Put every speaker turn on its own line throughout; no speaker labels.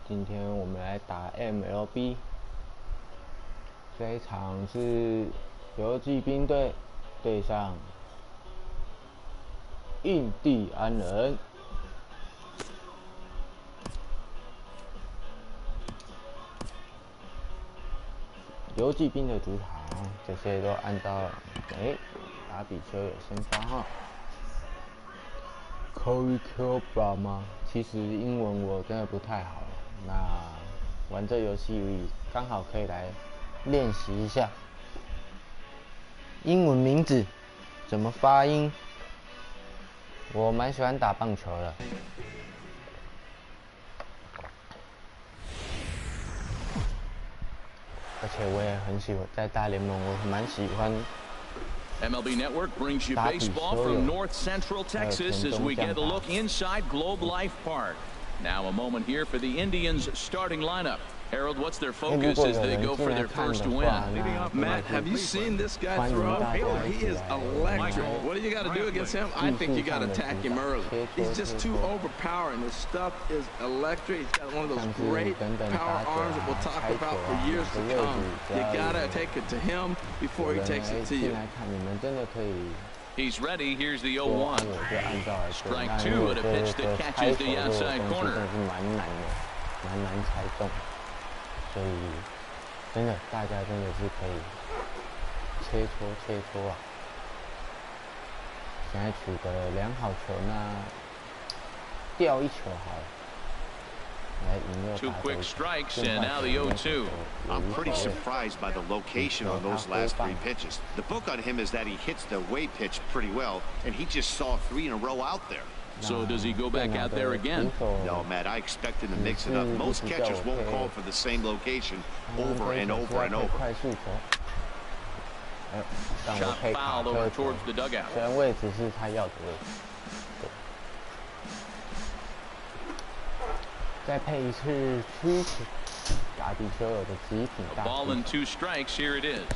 今天我们来打 MLB， 这一场是游骑兵队对上印第安人。游骑兵的主场，这些都按照打比丘有先发哈。Corey Kilbra 吗？其实英文我真的不太好，那玩这游戏刚好可以来练习一下英文名字怎么发音。我蛮喜欢打棒球的。而且我也很喜欢在大联盟，我蛮喜欢。
MLB Network brings you baseball from North Central Texas as we get a look inside Globe Life Park. Now a moment here for the Indians' starting lineup. Harold, what's their focus as they go for their first win?
Matt, have you seen this guy throw? He is electric. What do you got to do against him? I think you got to attack him early. He's just too overpowering. His stuff is electric. He's got one of those great power arms that we'll talk about for years to come. You got to take it to him before he takes it to you.
He's ready. Here's the 0-1. Strike two at a pitch that catches the outside corner.
所以，真的，大家真的是可以切磋啊！现在取得良好球，那掉一球好了，来赢了。
Two quick strikes and now the 0-2.
I'm pretty surprised by the location on those last three pitches. The book on him is that he hits the way pitch pretty well, and he just saw 3 in a row out there.
So does he go back out there again?
No, Matt, I expect him to mix it up. Most catchers won't call for the same location over and over and over.
Shot fouled over towards the dugout.
虽然位置是他要的位置，再配一次出球，打比丘有的极品大。
Ball and 2 strikes. Here it is.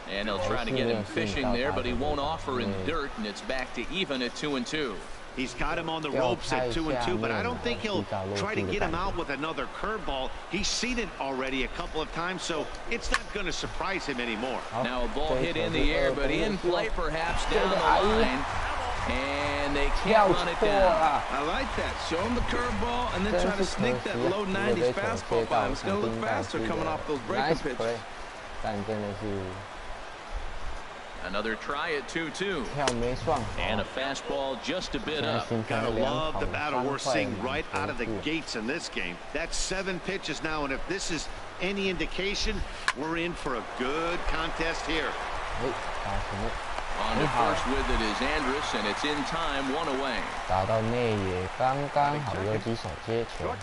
And he'll try to get him fishing there, but he won't offer in dirt, and it's back to even at 2-2.
He's got him on the ropes at 2-2, but I don't think he'll try to get him out with another curveball. He's seen it already a couple of times, so it's not going to surprise him anymore.
Now a ball hit in the air, but in play perhaps down the line. And they can't run it down.
I like that. Show him the curveball and then try to sneak that low 90s fastball by him. It's going to look faster coming off those breaking pitches.
Another try at 2-2. And a fastball just a bit up.
Gotta love the battle we're seeing right out of the gates in this game. That's 7 pitches now, and if this is any indication, we're in for a good contest here.
On the first with it is Andrus, and it's in time, 1 away.
打到内野刚刚好，有几手接球。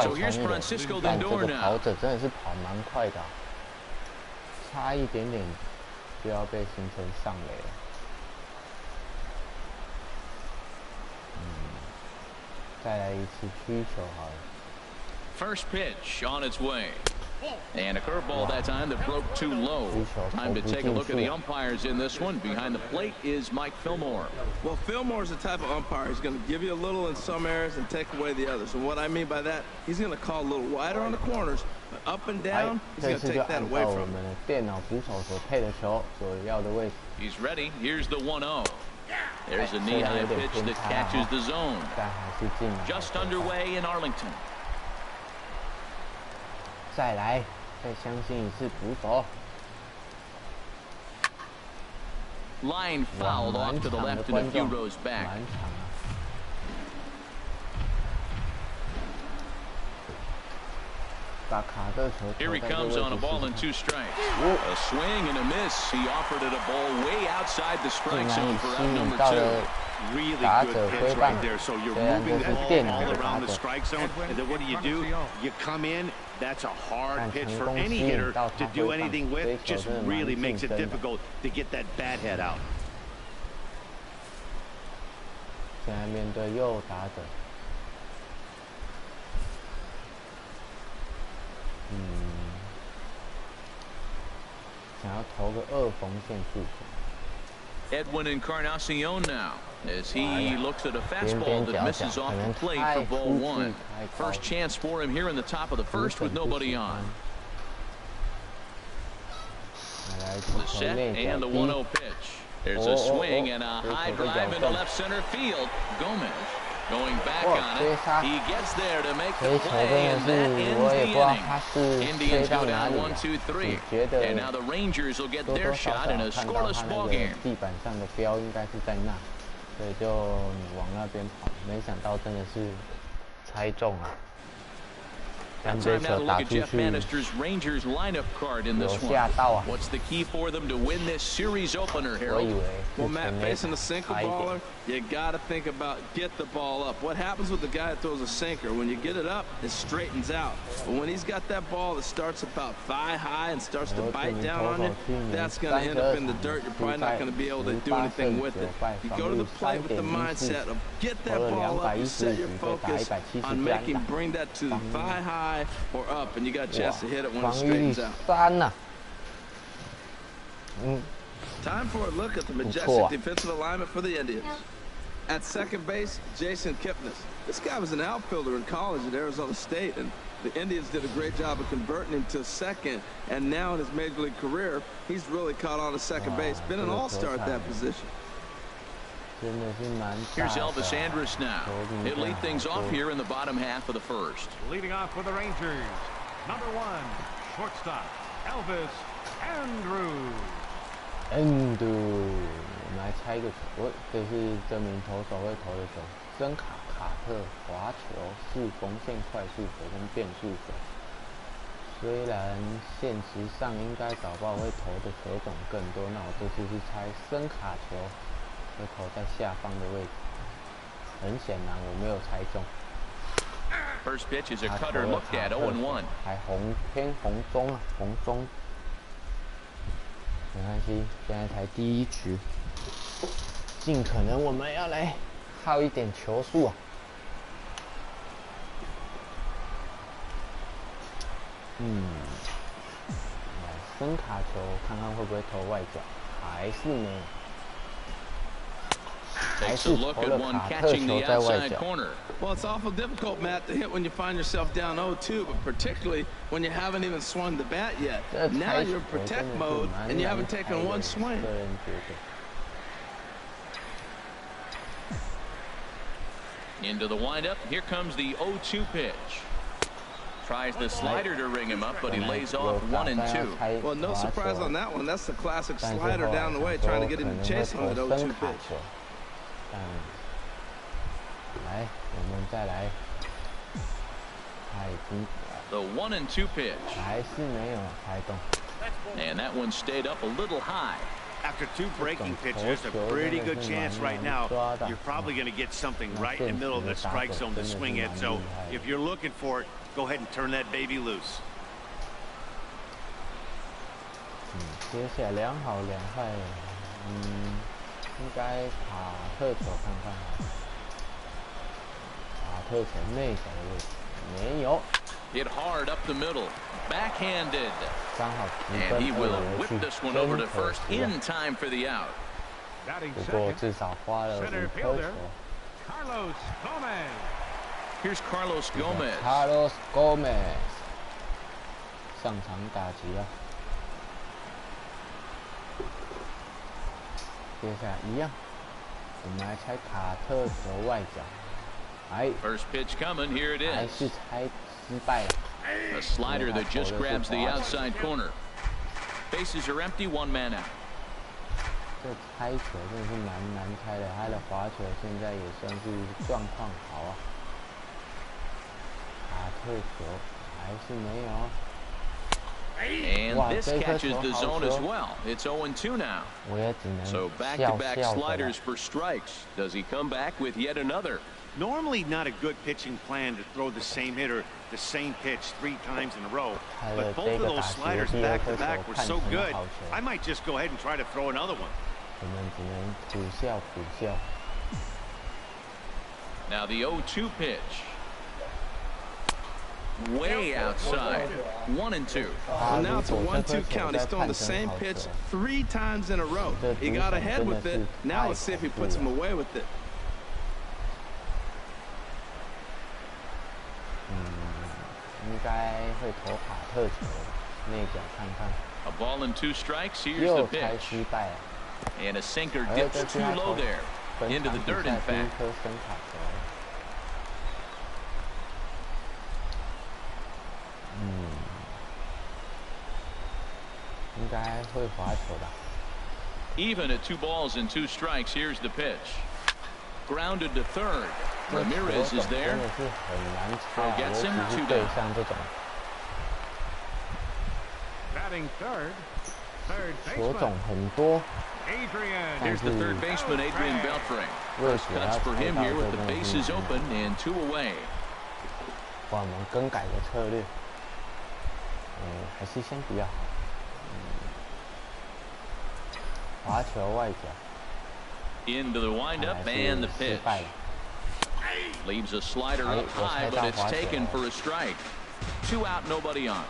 So here's Francisco Lindor now.
跑者真的是跑蛮快的，差一点点就要被形成上垒了。再来一次曲球好了。
First pitch on its way. And a curveball that time that broke too low. Time to take a look at the umpires in this one. Behind the plate is Mike Fillmore.
Well, Fillmore's the type of umpire. He's going to give you a little in some areas and take away the others. And what I mean by that, he's going to call a little wider on the corners, but up and down, he's going to take that away from him.
电脑捕手所配的球所要的位置。
He's ready. Here's the 1-0. There's a knee-high pitch that catches the zone. Just underway in Arlington.
再来，再相信一次捕手。
Line fouled off to the left and a few rows back. Here he comes on a ball and 2 strikes. A swing and a miss. He offered it a ball way outside the strike zone for out number 2.
Really good pitch right there. So you're moving that ball all around the strike zone, and then what do? You come in. That's a hard pitch for any hitter to do anything with. Just really makes it difficult to get that bat head out.
现在面对右打者，想要投个2缝线助攻。
Edwin Encarnacion now. as he looks at a fastball that misses off the plate for ball one. First chance for him here in the top of the first with nobody on. The set and the 1-0 pitch. There's a swing and a high drive into left center field. Gomez going back on it. He gets there to make the play, and that ends the inning. Indians go down 1-2-3. And now the Rangers will get their shot in a scoreless ball game.
地板上的标应该是在那，所以就往那边跑，没想到真的是猜中了。
Time now to look at Jeff Bannister's Rangers lineup card in this one. What's the key for them to win this series opener, Harold?
Well, Matt, facing a sinker baller, you got to think about get the ball up. What happens with the guy that throws a sinker? When you get it up, it straightens out. But when he's got that ball that starts about thigh high and starts to bite down on you, that's going to end up in the dirt. You're probably not going to be able to do anything with it. You go to the plate with the mindset of get that ball up. You set your focus on bring that to thigh high or up, and you got a chance to hit it when it straightens out. Time for a look at the majestic defensive alignment for the Indians. At second base, Jason Kipnis. This guy was an outfielder in college at Arizona State, and the Indians did a great job of converting him to second, and now in his major league career, he's really caught on to second base. Been an all-star at that position.
Here's Elvis Andrus now. He'll lead things off here in the bottom half of the first.
Leading off for the Rangers, number 1, shortstop, Elvis Andrus.
我们来猜一个球，这是这名投手会投的球。森卡特滑球是缝线快速手跟变速手。虽然现实上应该搞不好会投的球种更多，那我这次是猜森卡球。 会投在下方的位置，很显然我没有猜中。
First pitch is a cutter looked at 0-1。
还偏红中啊，红中。没关系，现在才第一局，尽可能我们要来耗一点球数啊。森卡球看看会不会投外角，还是没有。
Takes a look at one catching the outside corner.
Well, it's awful difficult, Matt, to hit when you find yourself down 0-2, but particularly when you haven't even swung the bat yet. Now you're in protect mode, and you haven't taken one swing.
Into the windup. Here comes the 0-2 pitch. Tries the slider to ring him up, but he lays off 1 and 2.
Well, no surprise on that one. That's the classic slider down the way, trying to get him to chase on that 0-2 pitch.
来，我们再来。他已经
The 1 and 2 pitch.
还是没有猜动。
And that one stayed up a little high.
After 2 breaking pitches, a pretty good chance right now. You're probably going to get something right in the middle of the strike zone to swing at. So if you're looking for it, go ahead and turn that baby loose.
接下来2好2坏，应该卡特球看看好。卡特球内角的位置没有。
Hit hard up the middle, backhanded.
刚好
and he will whip this one over to first in time for the out.
不过至少花了5颗球。
Carlos Gomez.
Here's Carlos Gomez.
Carlos Gomez 上场打击啊。接下来一样，我们来猜卡特球外角。
First pitch coming, here it is.
还是猜失败了。
A slider that just grabs the outside corner. Bases are empty, 1 man out.
这猜球真的是蛮难猜的，他的滑球现在也算是状况好啊。卡特球还是没有。
And this catches the zone as well. It's 0-2 now. So back-to-back sliders for strikes. Does he come back with yet another?
Normally not a good pitching plan to throw the same hitter the same pitch 3 times in a row. But both of those sliders back-to-back were so good, I might just go ahead and try to throw another one.
Now the 0-2 pitch. way outside. 1-2.
Well, now it's a 1-2 count. He's throwing the same pitch 3 times in a row. He got ahead with it. Now let's see if he puts him away with it.
A ball and 2 strikes. Here's the pitch. And a sinker dips too low there. Into the dirt, in fact. Even at 2 balls and 2 strikes. Here's the pitch. Grounded to third. Ramirez is there. Throw gets him 2 down.
Batting third baseman. Adrian.
Here's the third baseman, Adrian Beltre. First cuts for him here with the bases open and 2 away.
我们更改的策略，还是先比较好。滑球外角。
Into the windup and the pitch. Leaves a slider up high, but it's taken for a strike. 2 out, nobody on.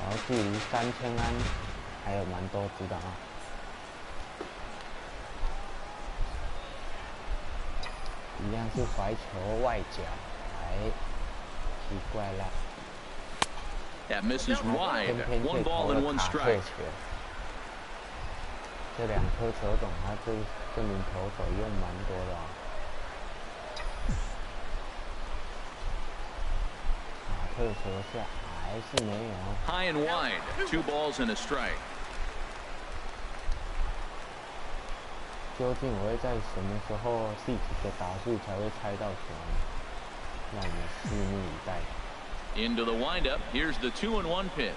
然后距离3000安还有蛮多支的啊。一样是怀球外角，奇怪了。
That misses wide. 1 ball and 1 strike.
这2颗球种，他这名投手用蛮多的啊。卡特球下还是没有。
High and wide. 2 balls and a strike.
究竟我会在什么时候第几个打数才会猜到球呢？让我们拭目以待。
Into the windup. Here's the 2-1 pitch.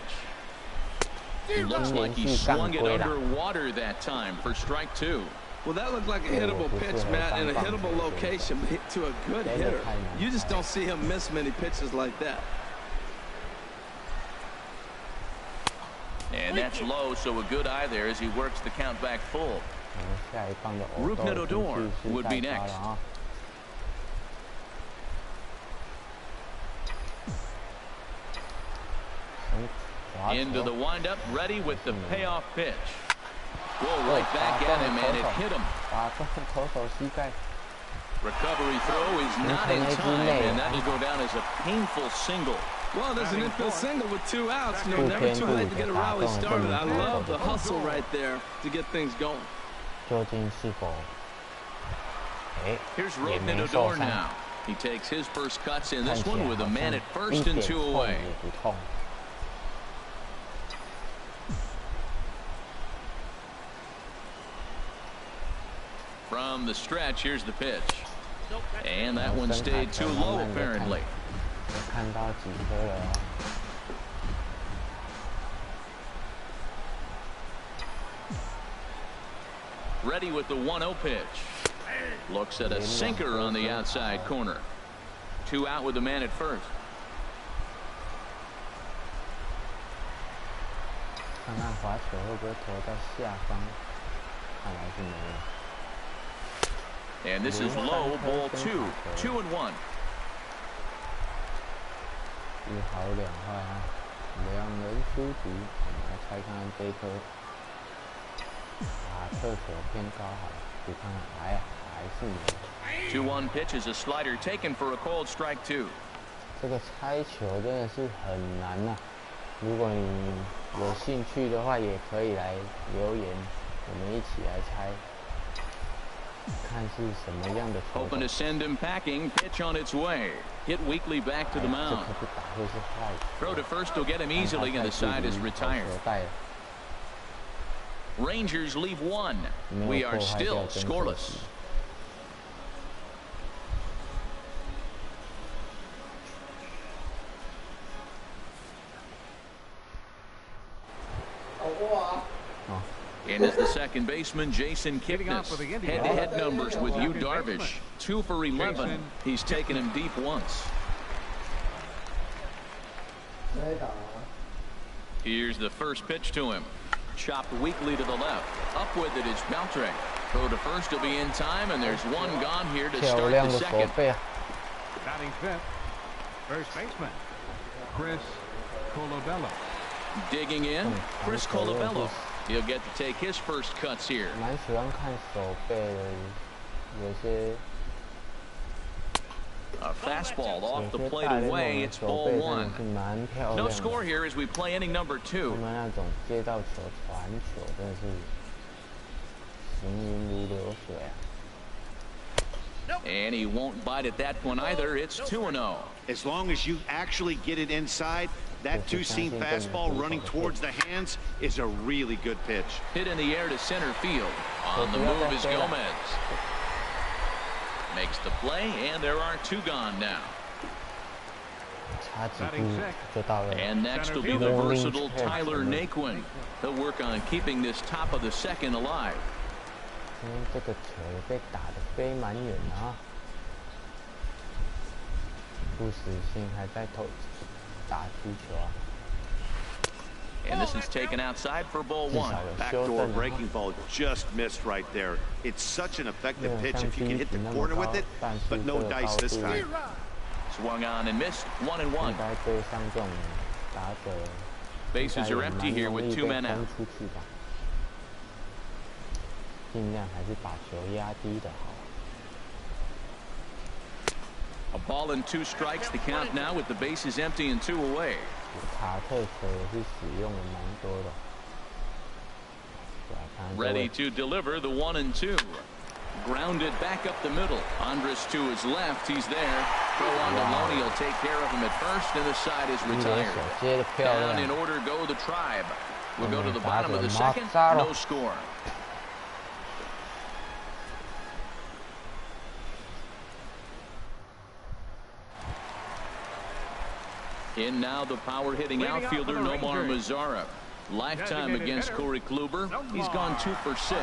It looks like he swung it underwater that time for strike 2.
Well, that looked like a hittable pitch, Matt, in a hittable location, hit to a good hitter. You just don't see him miss many pitches like that.
And that's low, so a good eye there as he works the count back full. Rougned Odor would be next. Into the windup, ready with the payoff pitch. Whoa, right back at him, and it hit him. Recovery throw is not in time, and that'll go down as a painful single.
Well, there's an infield single with 2 outs. You know, never too late to get a rally started. I love the hustle right there to get things going.
Here's Rougned Odor now. He takes his first cuts in this one with a man at first and 2 away. From the stretch, here's the pitch. And that one stayed too low, apparently. Ready with the 1-0 pitch. Looks at a sinker on the outside corner. 2 out with the man at first. And this is low, ball 2. 2-1.
一好2坏啊，2人出局。我们来猜看看这一颗特球偏高好了，去看看，哎呀，还是没有。
2-1 pitch is a slider taken for a called strike 2.
这个猜球真的是很难呐、如果你有兴趣的话，也可以来留言，我们一起来猜。
Hoping to send him packing. Pitch on its way. Hit weakly back to the mound. Throw to first will get him easily, and the side is retired. Rangers leave 1. We are still scoreless. And as the second baseman, Jason Kipnis. Head-to-head numbers with Yu Darvish. 2 for 11. He's taken him deep once. Here's the first pitch to him. Chopped weakly to the left. Up with it is Beltre. Throw to first will be in time, and there's 1 gone here to start the second.
Batting fifth, first baseman. Chris Colabello.
Digging in, Chris Colabello. He'll get to take his first cuts here.
蛮喜欢看手背的，有些。
A fastball off the plate away. It's ball one. No score here as we play inning number 2.
他们那种接到球传球真的是行云如流水啊。
And he won't bite at that one either. It's 2-0.
As long as you actually get it inside, that two-seam fastball running towards the hands is a really good pitch.
Hit in the air to center field. On the move is Gomez. Makes the play, and there are 2 gone now. And next will be the versatile Tyler Naquin. He'll work on keeping this top of the second alive.
这个球也被打得飞蛮远的啊，不死心还在打出球啊。
And this is taken outside for ball one.
Backdoor breaking ball just missed right there. It's such an effective pitch if you can hit the corner with it, but no dice this time.
Swung on and missed. 1-1. Bases are empty here with 2 men out.
尽量还是把球压低的好。
A ball and 2 strikes. The count now with the bases empty and 2 away.
卡特球也是使用了蛮多的。
Ready to deliver the 1-2. Grounded back up the middle. Andres to his left. He's there. Throw on to Loney. He'll take care of him at first, and the side is retired. Down in order go the Tribe. We'll go to the bottom of the second. No score. In now the power-hitting outfielder Nomar Mazara. Lifetime against Corey Kluber. He's gone 2 for 6.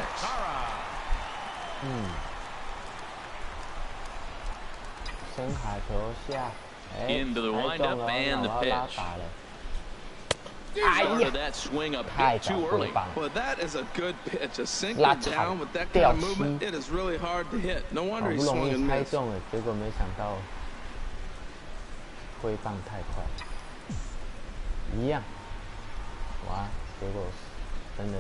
Into the windup and the pitch. Started that swing up hit too early.
Well, that is a good pitch. A sinker down with that kind of movement, it is really hard to hit. No wonder he swung and missed.
结果没想到挥棒太快，一样，哇，结果真的。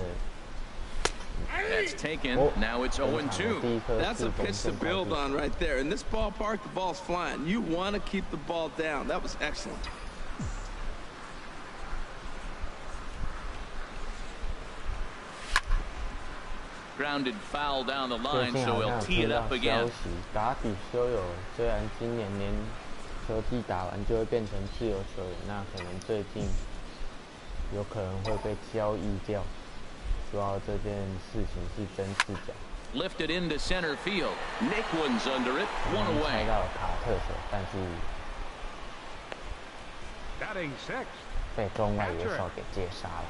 That's taken. Now it's 0-2.
That's a pitch to build on right there. In this ballpark, the ball's flying. You want to keep the ball down. That was excellent.
Grounded foul down the line, so he'll tee it up again.
打比修有，虽然今年连球季打完就会变成自由球员，那可能最近有可能会被交易掉。 主要这件事情是真是假。
Lifted into center field. Naquin's under it. 1 away.
猜到卡特球，但是被中外野手给接杀了。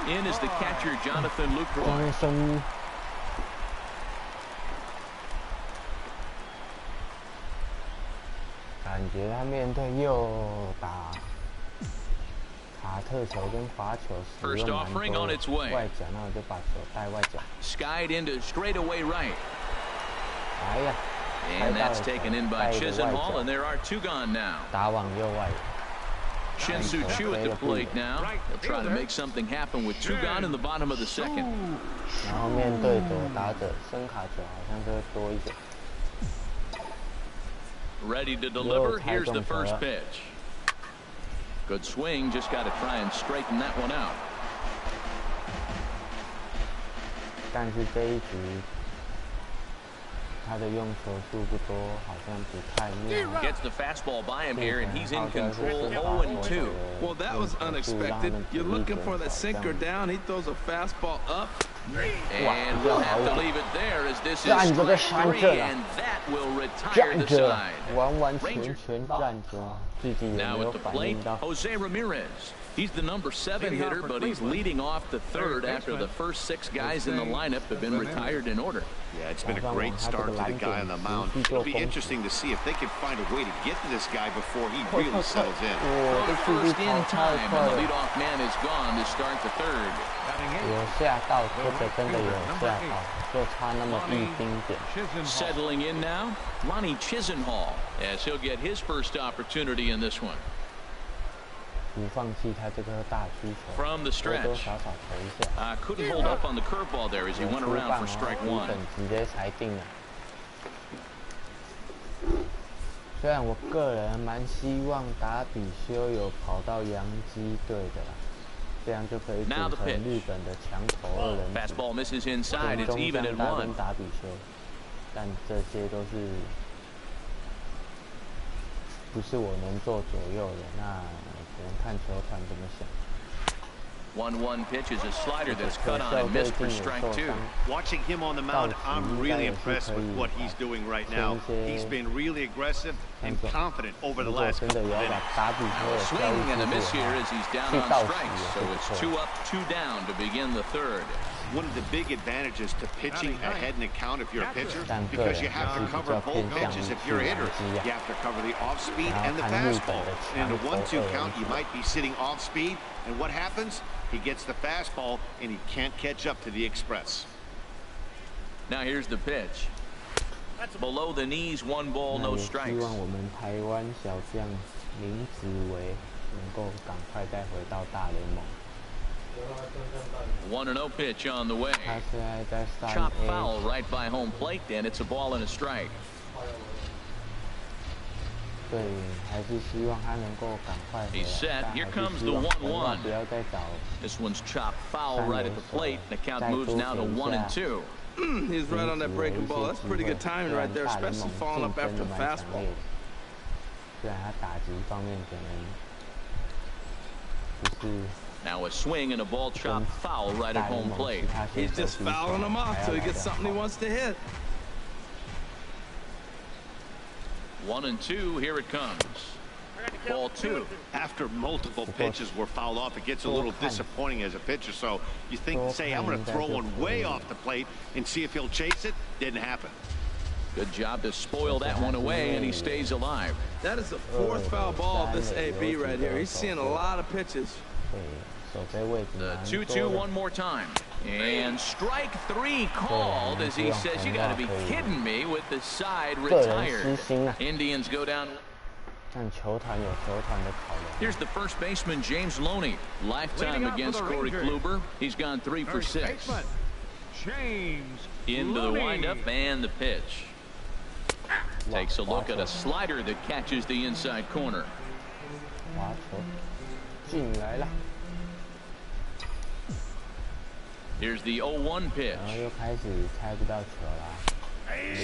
In is the catcher Jonathan Lucroy.
感觉他面对右打。 卡特球跟滑球使用蛮多外角，那我就把球带外角。
Skied into straightaway right.
哎呀
And that's taken in by Chisenhall, and there are 2 gone now.
打往右外。
Shin-Soo Choo at the plate now. He'll try to make something happen with 2 gone in the bottom of the second.
然后面对左打者伸卡球，好像就会多一点。
Ready to deliver. Here's the first pitch. Good swing, just got to try and straighten that one out.
但是这一局他的用球数不多，好像不太妙。
Gets the fastball by him here, and he's in control. 0-2.
Well, that was unexpected. You're looking for that sinker down. He throws a fastball up.
And we'll have to leave it there as this is strike 3, and that will retire the side.
完完全全站着，自己也没
Now
有
at the
反
plate,
应到。
Jose Ramirez. He's the number 7 hitter, but he's leading off the 3rd after the first 6 guys in the lineup have been retired in order.
Yeah, it's been a great start to the guy on the mound. It'll be interesting to see if they can find a way to get to this guy before he really settles in.
Throw to first in time, and the leadoff man is gone to start the 3rd.
有吓到，根且真的有下好，就差那么一丁点。
Settling in now, Lonnie Chisenhall, as he'll get his first opportunity in this one.
不放弃他这颗大曲球，
From the stretch,
多多少少投一下。
couldn't hold up on the curveball there as he went around for strike one.
直接裁定了。虽然我个人蛮希望达比修有跑到洋基队的啦，这样就可以组成日本的强投二人组。
Fastball misses inside. It's even at one.
达比修，但这些都是不是我能做左右的，那只能看球团怎么想。
1-1 pitch is a slider that's cut on and missed for strike two.
Watching him on the mound, I'm really impressed with what he's doing right now. He's been really aggressive and confident over the last couple of innings.
Swing and a miss here as he's down on strikes, so it's 2 up, 2 down to begin the third.
One of the big advantages to pitching ahead in the count if you're a pitcher, because you have to cover both pitches if you're a hitter. You have to cover the off-speed and the fastball. In a 1-2 count, you might be sitting off-speed, and what happens? He gets the fastball, and he can't catch up to the express.
Now here's the pitch. Below the knees, 1 ball, no strikes.
希望我们台湾小将林子维能够赶快再回到大联盟。
1-0 pitch on the way.
他现在在3A。
Chop foul right by home plate, and it's a ball and a strike.
对，还是希望他能够赶快回来。
He's set. Here comes the 1-1.
不要再找。
This one's chopped foul right at the plate. The count moves now to 1-2.
He's right on that breaking ball. That's pretty good timing right there, especially falling up after a fastball.
虽然他打击方面可能不是。
Now a swing and a ball chopped foul right at home plate.
He's just fouling him off till he gets something he wants to hit.
1-2. Here it comes. Ball 2.
After multiple pitches were fouled off, it gets a little disappointing as a pitcher. So you think, say, I'm going to throw one way off the plate and see if he'll chase it. Didn't happen.
Good job to spoil that one away, and he stays alive.
That is the 4th foul ball of this AB right here. He's seeing a lot of pitches.
The 2-2 one more time. And strike 3 called as he says, you got to be kidding me with the side retired. Indians go down. Here's the first baseman, James Loney. Lifetime against Corey Kluber. He's gone 3 for 6. Into the windup and the pitch. Takes a look at a slider that catches the inside corner. Here's the 0-1 pitch.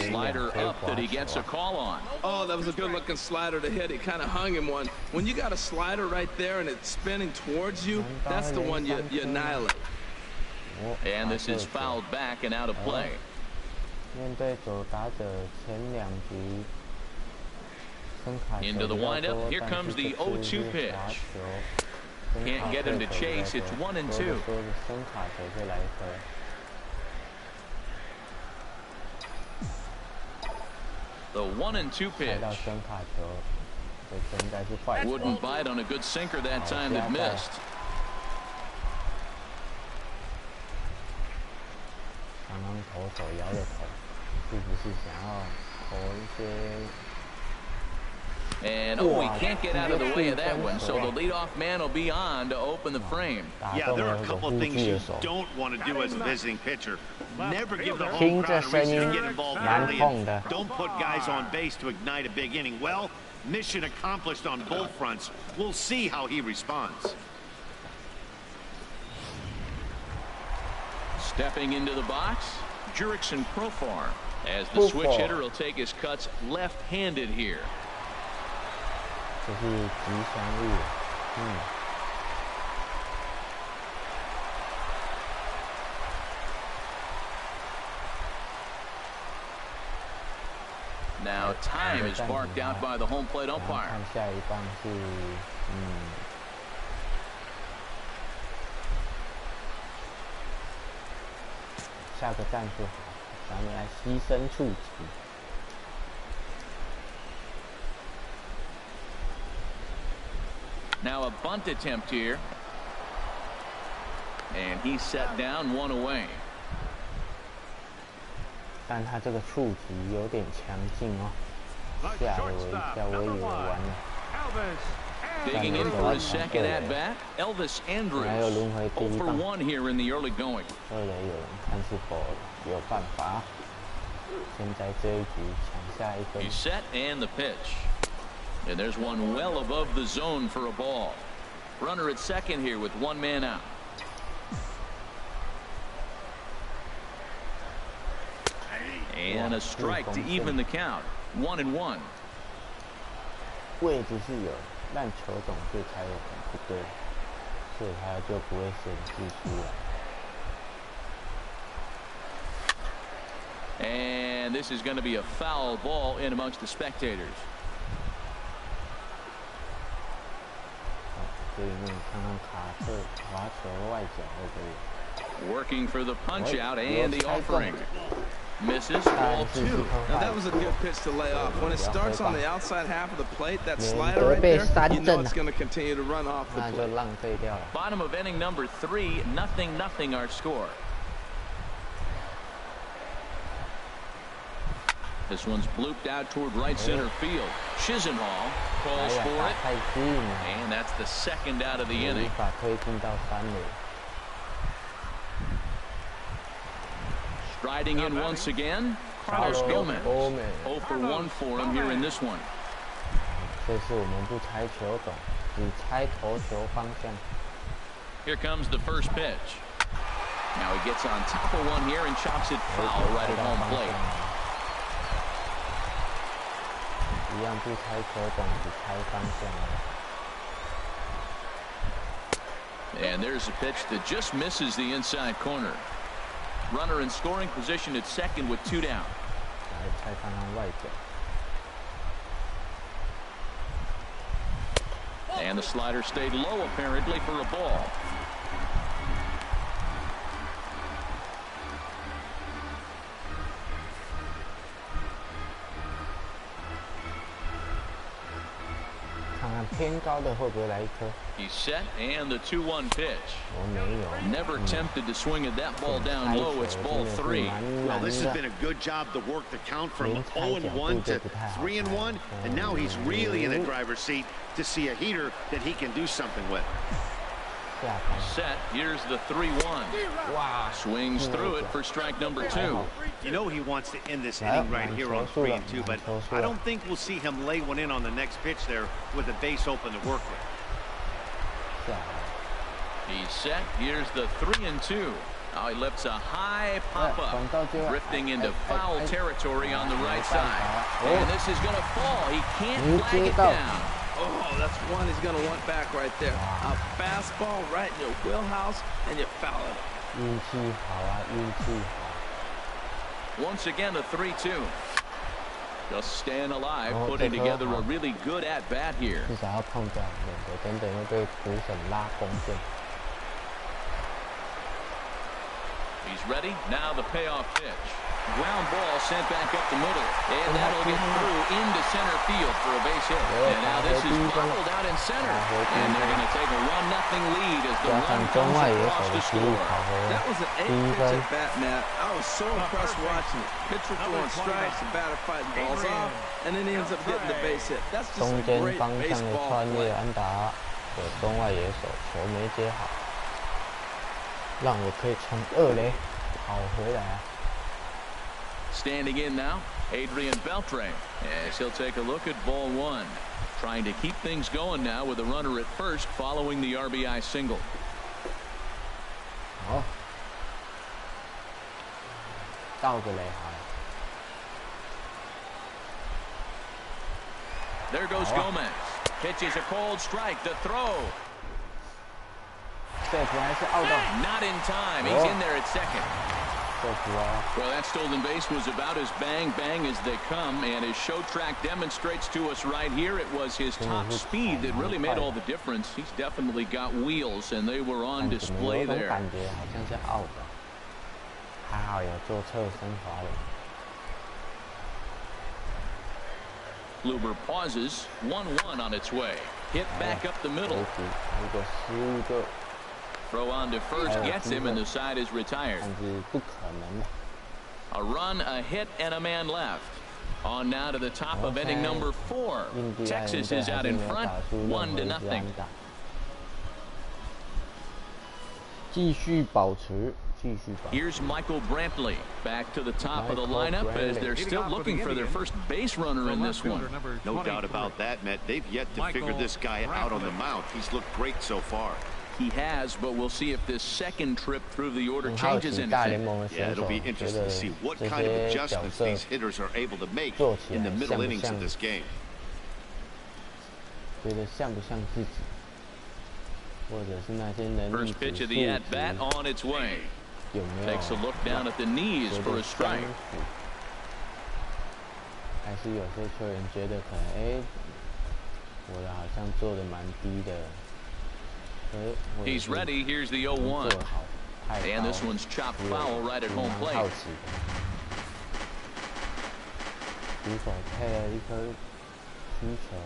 Slider up that he gets a call on.
Oh, that was a good-looking slider to hit. It kind of hung him one. When you got a slider right there and it's spinning towards you, that's the one you annihilate.
And this is fouled back and out of play. Into the windup. Here comes the 0-2 pitch. Can't get him to chase. It's 1-2. The 1-2 pitch. Wouldn't bite on a good sinker that time that missed. And oh, he can't get out of the way of that one, so the leadoff man will be on to open the frame.
Yeah, there are a couple of things you don't want to do as a visiting pitcher. Never give the home crowd a reason to get involved early, and don't put guys on base to ignite a big inning. Well, mission accomplished on both fronts. We'll see how he responds.
Stepping into the box, Jurickson Profar, as the switch hitter will take his cuts left-handed here. Now time is marked out by the home plate umpire. Now a bunt attempt here. And he's set down, 1 away.
但他这个触及有点强劲哦，吓了我一下，我以为完了。
Digging in for his second at bat, Elvis Andrus. 0 for 1 here in the early going.
二垒有人看是否有办法，现在这一局抢下一分。
He's set and the pitch, and there's one well above the zone for a ball. Runner at second here with 1 man out. And a strike to even the count. 1-1.
位置是有，但球种对才有很不对，所以他就不会显示出来。
And this is going to be a foul ball in amongst the spectators.
对面看看卡特滑球外角会不会？
Working for the punch out and the offering. Misses, ball 2.
Now that was a good pitch to lay off. When it starts on the outside half of the plate, that slider right there, you know it's going to continue to run off the plate.
Bottom of inning number 3, 0-0 our score. This one's blooped out toward right center field. Chisenhall calls for it, and that's the second out of the inning. Striding in once again, Carlos Gomez. 0 for 1 for him here in this one.
这次我们不猜球种，只猜投球方向。
Here comes the first pitch. Now he gets on top of one here and chops it foul right at home plate.
一样不猜球种，只猜方向。
And there's a pitch that just misses the inside corner. Runner in scoring position at second with 2 down.
来猜看看外角。
And the slider stayed low apparently for a ball.
看看偏高的会不会来一颗？
He's set and the 2-1 pitch.
我没有。
Never tempted to swing at that ball down low. It's ball 3.
Well, this has been a good job to work the count from 0-1 to 3-1, and now he's really in the driver's seat to see a heater that he can do something with.
Set. Here's the 3-1. Wow. Swings through it for strike number 2.
You know he wants to end this inning right here on 3-2, but I don't think we'll see him lay one in on the next pitch there with a base open to work with.
He's set. Here's the 3-2. Now he lifts a high pop-up, drifting into foul territory on the right side. And this is going to fall. He can't flag it down.
Oh, that's one he's going to want back right there. A fastball right in your wheelhouse, and you foul it.
运气好啊，运气好。
Once again, a 3-2. Just staying alive, putting together a really good at-bat here.
至少要碰到，等等会被捕手拉弓箭。
He's ready. Now the payoff pitch. Ground ball sent back up the middle. And that'll get through into center field for a base hit. And now this is bobbled out in center. And they're going to take a 1-0 lead as the run comes across the score.
That was an 8-pitch at bat, Matt. I was so impressed watching it. Pitcher throwing strikes, the batter fighting balls off, and then he ends up getting the base hit. That's just a great baseball play.
安打给中外野手，球没接好，让我可以从2垒跑回来啊。
Standing in now, Adrian Beltre, as he'll take a look at ball 1. Trying to keep things going now with a runner at first following the RBI single.
好，倒个垒好了。
There goes Gomez. Pitches a cold strike. The throw. Not in time. He's in there at second. Well, that stolen base was about as bang as they come, and his show track demonstrates to us right here it was his top speed that really made all the difference. He's definitely got wheels, and they were on display there. Kluber pauses. 1-1 on its way. Hit back up the middle. Throw on to first gets him, and the side is retired. A run, a hit, and a man left. On now to the top of inning number 4. Texas is out in front, 1-0.
继续保持。
Here's Michael Brantley back to the top of the lineup as they're still looking for their first base runner in this one.
No doubt about that, Matt. They've yet to figure this guy out on the mound. He's looked great so far.
He has, but we'll see if this second trip through the order changes anything.
Yeah, it'll be interesting to see what kind of adjustments these hitters are able to make in the middle innings of this game.
觉得像不像自己，或者是那些能力
First pitch of the at bat on its way.
有没有
Takes a look down at the knees for a strike.
还是有些球员觉得可能我的好像做的蛮低的。
He's ready. Here's the 0-1. And this one's chopped foul right at home plate.
是否配了一颗踢球？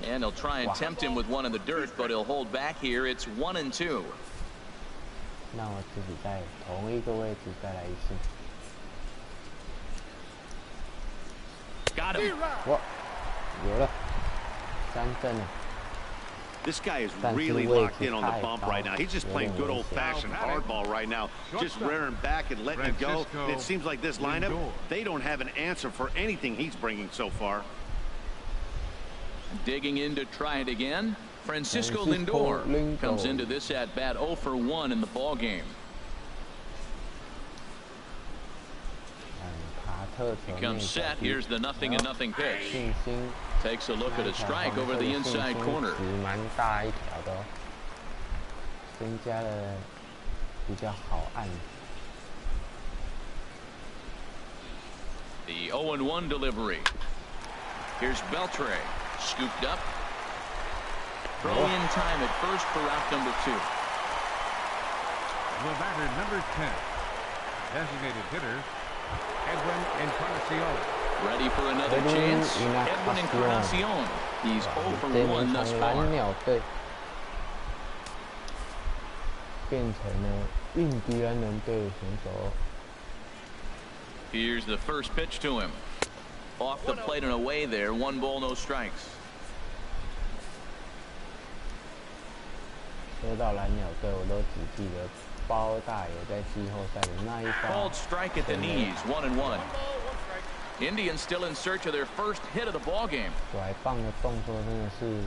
And he'll try and tempt him with one in the dirt, but he'll hold back here. It's 1-2.
那我自己在同一个位置再来一次。
Got him.
哇，有了，3分了。
This guy is really locked in on the bump right now. He's just playing good old-fashioned hardball right now, just rearing back and letting it go. And it seems like this lineup, they don't have an answer for anything he's bringing so far.
Digging in to try it again. Francisco Lindor comes into this at bat 0 for 1 in the ball game. Becomes set. Here's the 0-0 pitch. Takes a look at a strike over the inside corner.
蛮大一条的，增加了比较好按。
The 0-1 delivery. Here's Beltre. Scooped up. Throw in time at first for out number 2.
The batter, number 10. Designated hitter, Edwin Encarnacion.
Ready for another chance. Edwin Encarnacion. He's 0 for 1 thus far.
蓝鸟队变成了印第安人队的选手。
Here's the first pitch to him. Off the plate and away there. 1 ball, no strikes.
说到蓝鸟队，我都只记得包大有在季后赛的那一包。
Called strike at the knees. 1-1. Indians still in search of their first hit of the ball game.
甩棒的动作真的是。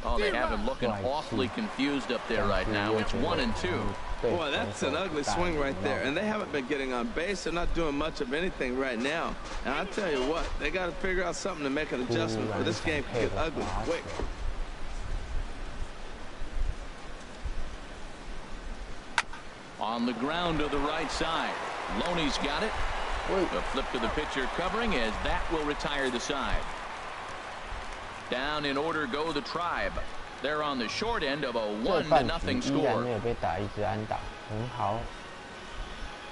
Oh, they have him looking awfully confused up there right now. It's 1-2.
Boy, that's an ugly swing right there. And they haven't been getting on base. They're not doing much of anything right now. And I tell you what, they got to figure out something to make an adjustment, or this game can get ugly quick.
On the ground to the right side. Loney's got it. A flip to the pitcher covering as that will retire the side. Down in order go the Tribe. They're on the short end of a 1-0 score.
没有被打一支安打，很好。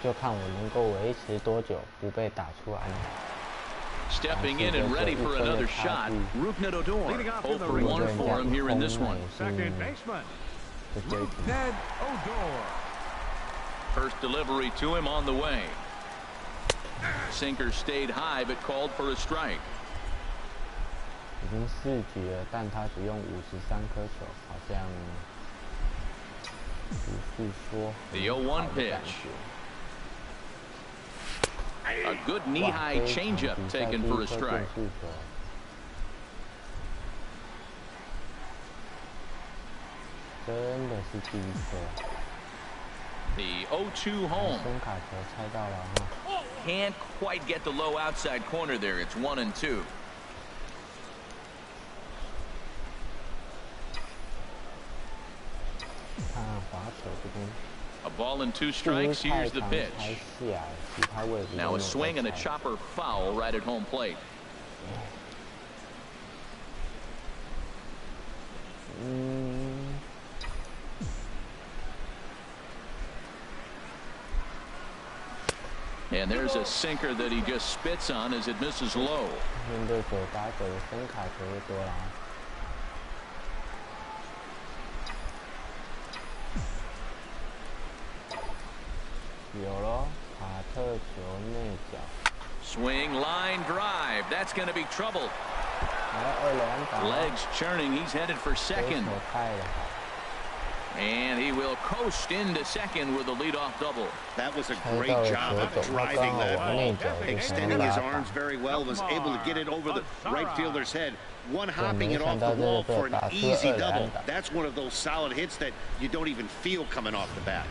就看我能够维持多久不被打出安打。
Stepping in and ready for another shot. Rougned Odor. 0 for 1 for him here in this one.
Second baseman, Rougned Odor.
First delivery to him on the way. Sinker stayed high but called for a strike.
已经4局了，但他只用53颗球，好像不是说
The 0-1 pitch. A good knee-high changeup taken for a strike.
真的是第一颗。
The 0-2 home.
声卡球猜到了哈。
Can't quite get the low outside corner there. It's 1-2. A ball and 2 strikes. Here's the pitch. Now a swing and a chopper foul right at home plate. And there's a sinker that he just spits on as it misses low.
面对左打者的声卡球就多了。有咯，卡特球内角。
Swing line drive. That's going to be trouble. Legs churning. He's headed for second. And he will coast into second with a leadoff double.
That was a great job of driving that ball. Extending his arms very well, was able to get it over the right fielder's head. One hopping it off the wall for an easy double. That's one of those solid hits that you don't even feel coming off the bat.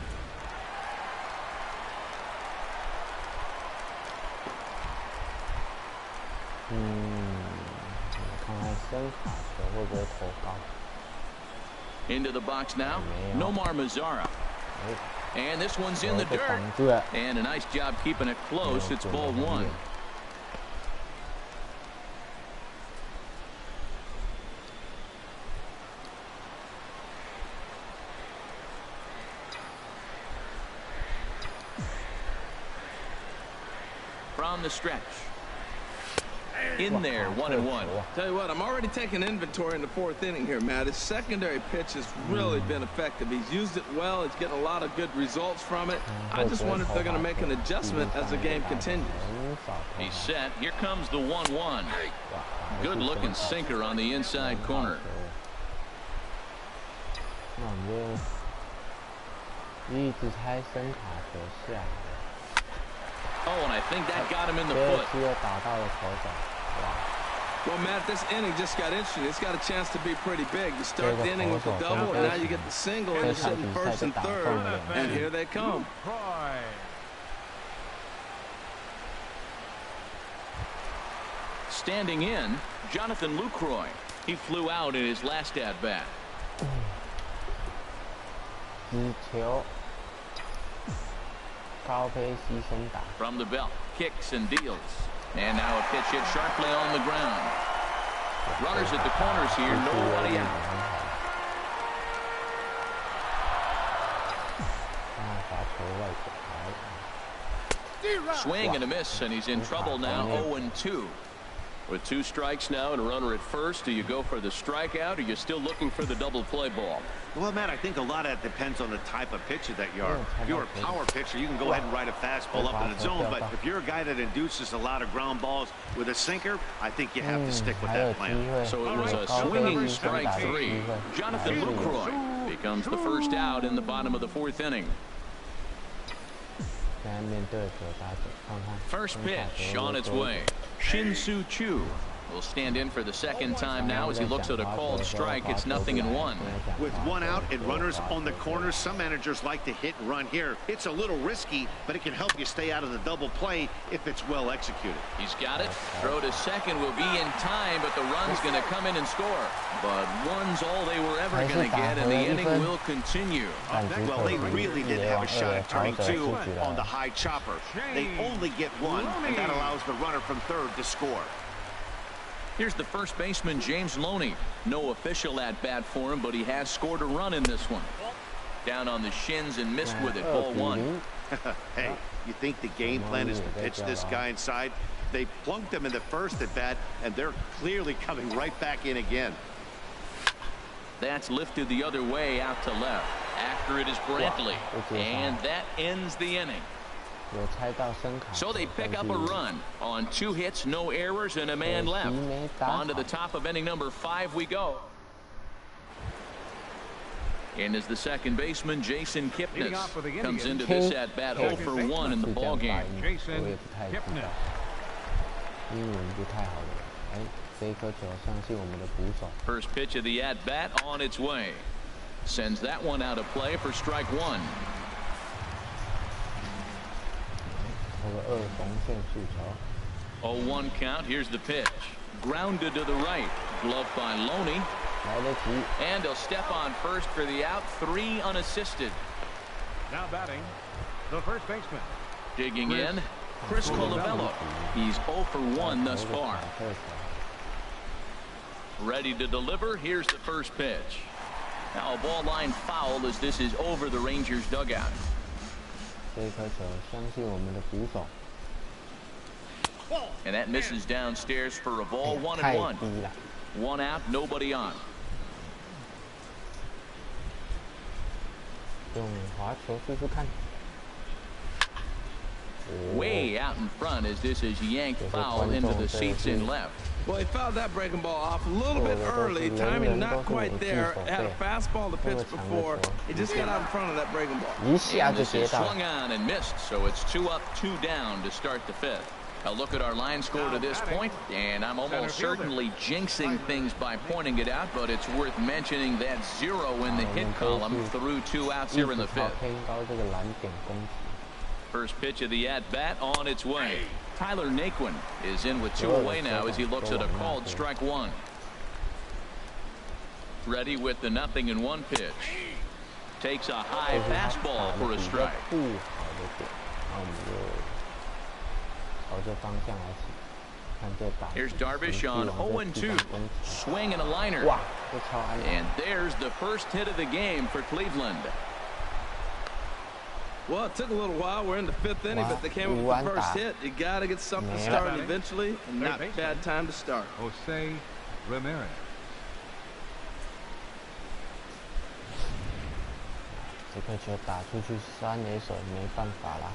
Into the box now, Nomar Mazara. And this one's in the dirt. And a nice job keeping it close. It's ball one. From the stretch. In there, 1-1.
Tell you what, I'm already taking inventory in the fourth inning here, Matt. His secondary pitch has really been effective. He's used it well. He's getting a lot of good results from it. I just wonder if they're going to make an adjustment as the game continues.
He's set. Here comes the 1-1. Good-looking sinker on the inside corner. Oh, and I think that got him in the foot.
Well, Matt, this inning just got interesting. It's got a chance to be pretty big. You start the inning with the double, and now you get the single, and you're sitting first and third, and here they come.
Standing in, Jonathan Lucroy. He flew out in his last at-bat. From the belt, kicks and deals. And now a pitch hit sharply on the ground. Runners at the corners here, nobody out. Swing and a miss, and he's in trouble now, 0-2. With 2 strikes now and a runner at first, do you go for the strikeout, or are you still looking for the double play ball?
Well, Matt, I think a lot of that depends on the type of pitcher that you are. If you're a power pitcher, you can go ahead and ride a fastball up in the zone. But if you're a guy that induces a lot of ground balls with a sinker, I think you have to stick with that plan.
So it was a swinging strike 3. Jonathan Lucroy becomes the first out in the bottom of the 4th inning. First pitch on its way. Shin-Soo Choo will stand in for the second time now as he looks at a called strike. It's 0-1.
With 1 out and runners on the corners, some managers like to hit and run here. It's a little risky, but it can help you stay out of the double play if it's well executed.
He's got it. Throw to second will be in time, but the run's going to come in and score. But 1's all they were ever going to get, and the inning will continue.
Well, they really did have a shot at turning 2 on the high chopper. They only get 1, and that allows the runner from third to score.
Here's the first baseman, James Loney. No official at-bat for him, but he has scored a run in this one. Down on the shins and missed with it, ball 1.
Hey, you think the game plan is to pitch this guy inside? They plunked him in the first at-bat, and they're clearly coming right back in again.
That's lifted the other way out to left. After it is Brantley, and that ends the inning. So they pick up a run on 2 hits, no errors, and a man left. On to the top of inning number 5 we go. And as the second baseman, Jason Kipnis comes into this at bat 0 for 1 in the ball game.
Jason Kipnis.
First pitch of the at bat on its way. Sends that one out of play for strike 1. 0-1 count. Here's the pitch. Grounded to the right. Gloved by Loney. And he'll step on first for the out. 3 unassisted.
Now batting, the first baseman.
Digging in, Chris Colabello. He's 0 for 1 thus far. Ready to deliver. Here's the first pitch. Now a ball line foul as this is over the Rangers dugout. And that misses downstairs for a ball. 1-1. 1 out, nobody on. way out in front as this is yanked foul into the seats in left.
Well, he fouled that breaking ball off a little bit early. Timing not quite there. Had a fastball to pitch before. He just got out in front of that breaking ball.
And this is swung on and missed, so it's 2 up, 2 down to start the 5th. A look at our line score to this point, and I'm almost certainly jinxing things by pointing it out, but it's worth mentioning that 0 in the hit column through 2 outs here in the 5th. First pitch of the at-bat on its way. Tyler Naquin is in with 2 away now as he looks at a called strike 1. Ready with the 0-1 pitch. Takes a high fastball for a strike. Here's Darvish on 0-2. Swing and a liner. And there's the first hit of the game for Cleveland.
Well, it took a little while. We're in the 5th inning, but they came up with the first hit. You got to get something started eventually, and not a bad time to start.
Jose Ramirez.
这个球打出去3垒手没办法啦。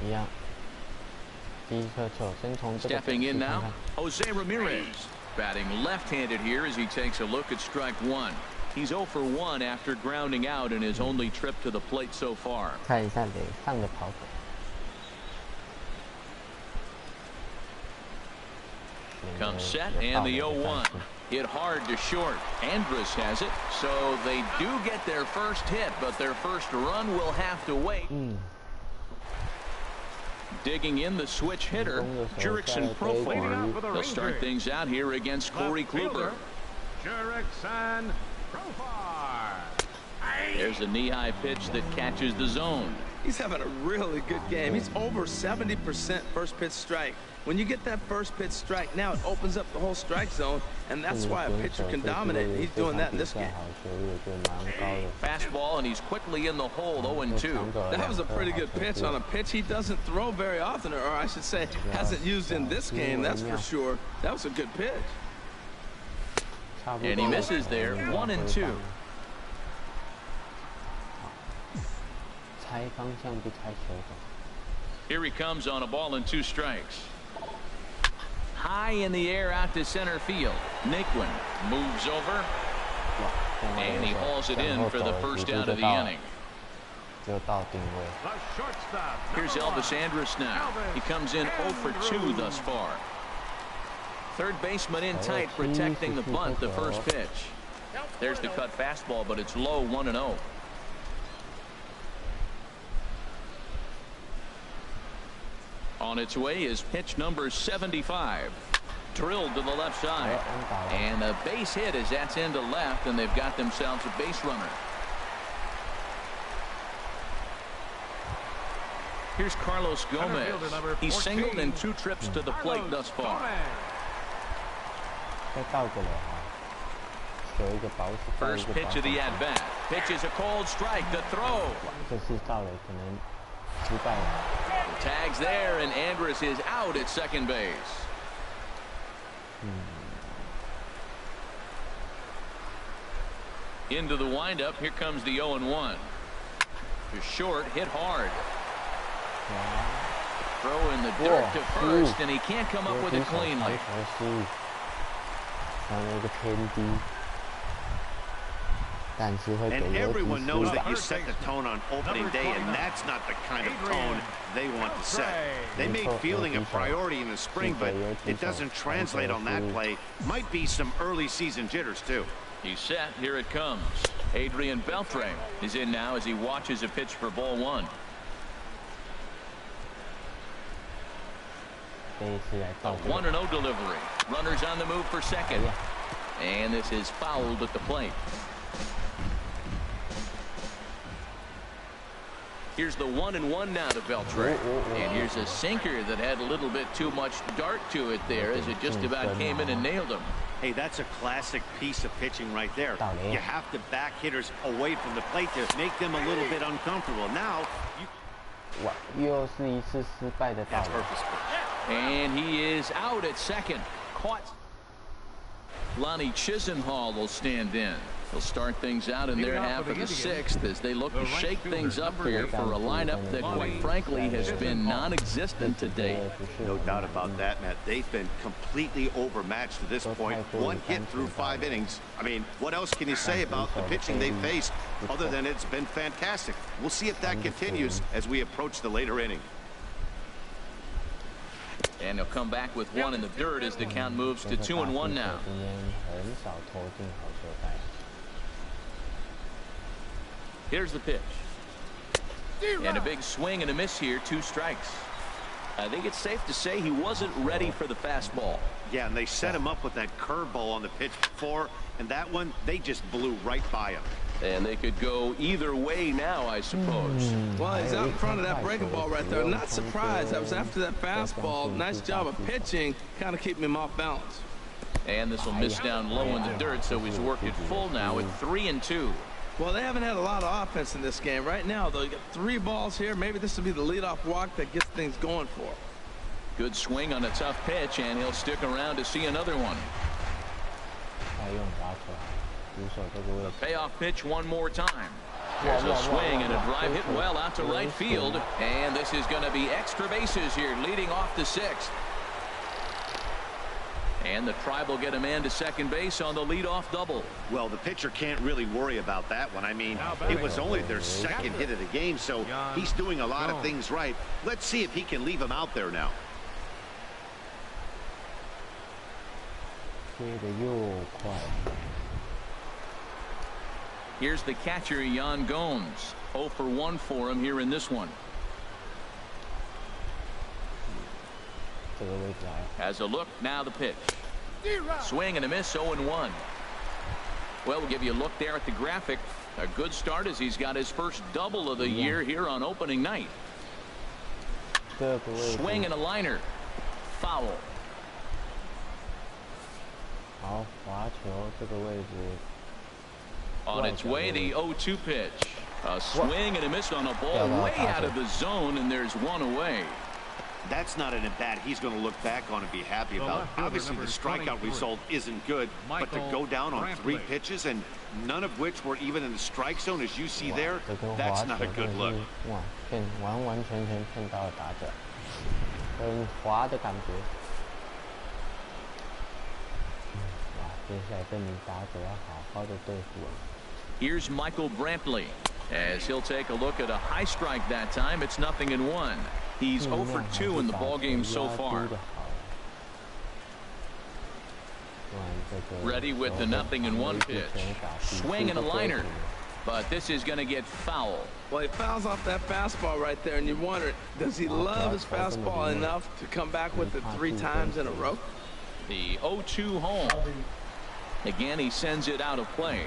一样。第一颗球先从这个
Stepping in now, Jose Ramirez. Batting left-handed here as he takes a look at strike 1. He's 0 for 1 after grounding out in his only trip to the plate so far.
看一下垒上的跑者。
Comes set and the 0-1. Hit hard to short. Andrus has it, so they do get their first hit, but their first run will have to wait. Digging in the switch hitter, Jurickson Profar. They'll start things out here against Corey Kluber.
Jurickson Profar.
There's a knee-high pitch that catches the zone.
He's having a really good game. He's over 70% first pitch strike. When you get that first pitch strike, now it opens up the whole strike zone, and that's why a pitcher can dominate. And he's doing that in this game.
Fastball, and he's quickly in the hole, 0-2.
That was a pretty good pitch on a pitch he doesn't throw very often, or I should say hasn't used in this game, that's for sure. That was a good pitch.
And he misses there, 1-2. Here he comes on a ball and 2 strikes. High in the air out to center field. Naquin moves over, and he hauls it in for the first out of the inning. Here's Elvis Andrus now. He comes in 0 for 2 thus far. Third baseman in tight, protecting the bunt, the first pitch. There's the cut fastball, but it's low, 1-0. On its way is pitch number 75. Drilled to the left side. And a base hit as that's into left, and they've got themselves a base runner. Here's Carlos Gomez. He's singled in 2 trips to the plate thus far. First pitch of the at-bat. Pitch is a cold strike. The throw. Tags there, and Andrus is out at second base. Into the windup. Here comes the 0-1. To short, hit hard. Throw in the dirt to first, and he can't come up with it cleanly.
And everyone knows that you set the tone on opening day, and that's not the kind of tone they want to set. They made fielding a priority in the spring, but it doesn't translate on that play. Might be some early season jitters, too.
He's set. Here it comes. Adrian Beltre is in now as he watches a pitch for ball 1. A 1-0 delivery. Runners on the move for second. And this is fouled at the plate. Here's the 1-1 now to Beltre. And here's a sinker that had a little bit too much dart to it there as it just about came in and nailed him.
Hey, that's a classic piece of pitching right there. You have to back hitters away from the plate to make them a little bit uncomfortable. Now, that's purposeful.
And he is out at second. Caught. Lonnie Chisenhall will stand in. They'll start things out in their half of the sixth as they look to shake things up here for a lineup that, quite frankly, has been non-existent to date.
No doubt about that, Matt. They've been completely overmatched to this point. One hit through 5 innings. I mean, what else can you say about the pitching they faced other than it's been fantastic? We'll see if that continues as we approach the later inning.
And he'll come back with one in the dirt as the count moves to 2-1 now. Here's the pitch. And a big swing and a miss here, 2 strikes. I think it's safe to say he wasn't ready for the fastball.
Yeah, and they set him up with that curveball on the pitch before, and that one, they just blew right by him.
And they could go either way now, I suppose.
Well, he's out in front of that breaking ball right there. Not surprised. That was after that fastball. Nice job of pitching, kind of keeping him off balance.
And this will miss down low in the dirt, so he's worked it full now at 3-2.
Well, they haven't had a lot of offense in this game. Right now, though, you got 3 balls here. Maybe this will be the leadoff walk that gets things going for him.
Good swing on a tough pitch, and he'll stick around to see another one. A payoff pitch one more time. There's a swing and a drive hit well out to right field. And this is going to be extra bases here, leading off the 6th. And the Tribe will get a man to second base on the leadoff double.
Well, the pitcher can't really worry about that one. I mean, it was only their 2nd hit of the game, so he's doing a lot of things right. Let's see if he can leave him out there now.
Here's the catcher, Yan Gomes. 0 for 1 for him here in this one. Has a look, now the pitch. Swing and a miss, 0-1. Well, we'll give you a look there at the graphic. A good start as he's got his first double of the year here on opening night. Swing and a liner. Foul. On its way, the 0-2 pitch. A swing and a miss on a ball way out of the zone, and there's one away.
That's not an at-bat he's going to look back on and be happy about. Obviously, the strikeout result isn't good, but to go down on 3 pitches and none of which were even in the strike zone, as you see there, that's not a good look.
Here's Michael Brantley as he'll take a look at a high strike that time. It's 0-1. He's 0 for 2 in the ballgame so far. Ready with the 0-1 pitch. Swing and a liner. But this is going to get foul.
Well, he fouls off that fastball right there, and you wonder, does he love his fastball enough to come back with it 3 times in a row?
The 0-2 home. Again, he sends it out of play.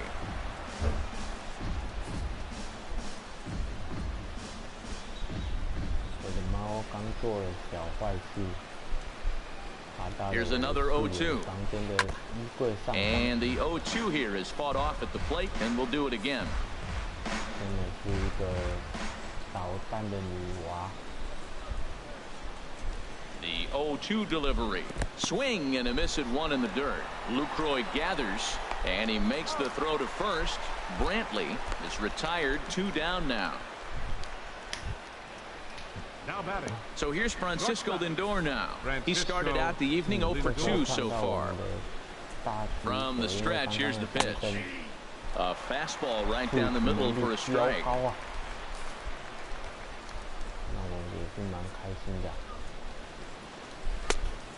Here's another 0-2. And the 0-2 here is fought off at the plate, and we'll do it again. The 0-2 delivery. Swing and a miss at 1 in the dirt. Lucroy gathers, and he makes the throw to first. Brantley is retired, 2 down now.
Now batting.
So here's Francisco Lindor now. He started out the evening 0 for 2 so far. From the stretch, here's the pitch. A fastball right down the middle for a strike.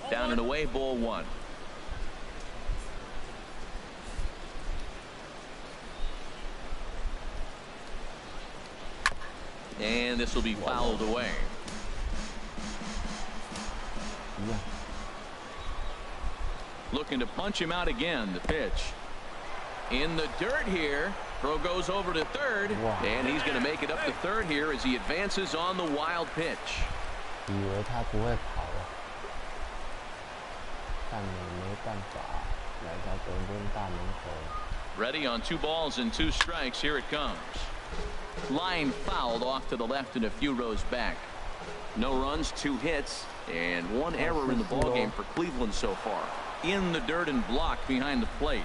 Down and away, ball 1. And this will be fouled away. Looking to punch him out again. The pitch in the dirt here. Throw goes over to third, and he's going to make it up to third here as he advances on the wild pitch. Ready on 2 balls and 2 strikes. Here it comes. Line fouled off to the left and a few rows back. No runs, 2 hits, and 1 error in the ballgame for Cleveland so far. In the dirt and blocked behind the plate.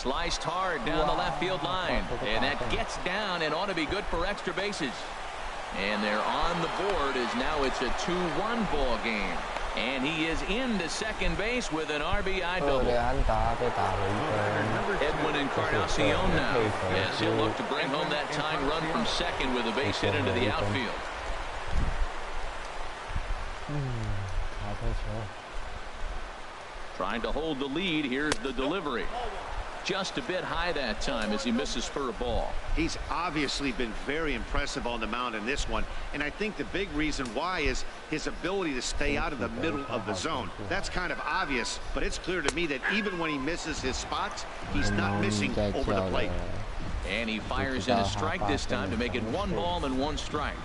Sliced hard down the left field line. And that gets down and ought to be good for extra bases. And they're on the board as now it's a 2-1 ball game. And he is into second base with an RBI double. Edwin Encarnacion now, as he'll look to bring home that tying run from second with a base hit into the outfield. Trying to hold the lead. Here's the delivery. Just a bit high that time as he misses for a ball.
He's obviously been very impressive on the mound in this one, and I think the big reason why is his ability to stay out of the middle of the zone. That's kind of obvious, but it's clear to me that even when he misses his spots, he's not missing over the plate.
And he fires in a strike this time to make it 1 ball and 1 strike.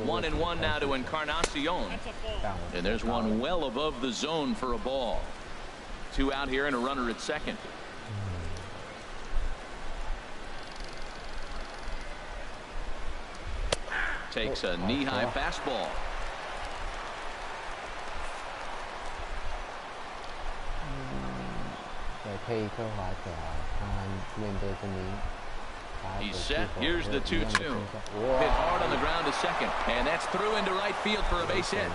One and one now to Encarnacion. And there's one well above the zone for a ball. 2 out here and a runner at second. Takes a knee-high fastball. He's set. Here's the 2-2. Hit hard on the ground to second. And that's through into right field for a base hit.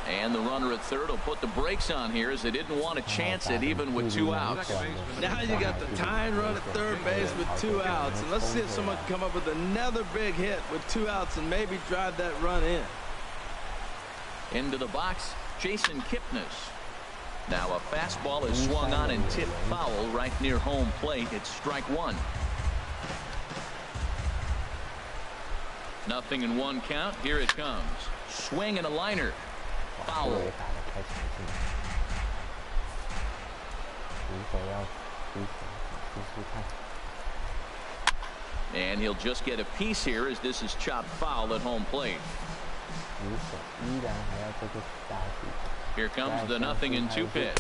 And the runner at third will put the brakes on here as they didn't want to chance it even with 2 outs.
Now you got the tying run at third base with 2 outs. And let's see if someone can come up with another big hit with 2 outs and maybe drive that run in.
Into the box, Jason Kipnis. Now a fastball is swung on and tipped foul right near home plate. It's strike 1. 0-1 count. Here it comes. Swing and a liner. Foul. And he'll just get a piece here as this is chopped foul at home plate. Here comes the 0-2 pitch.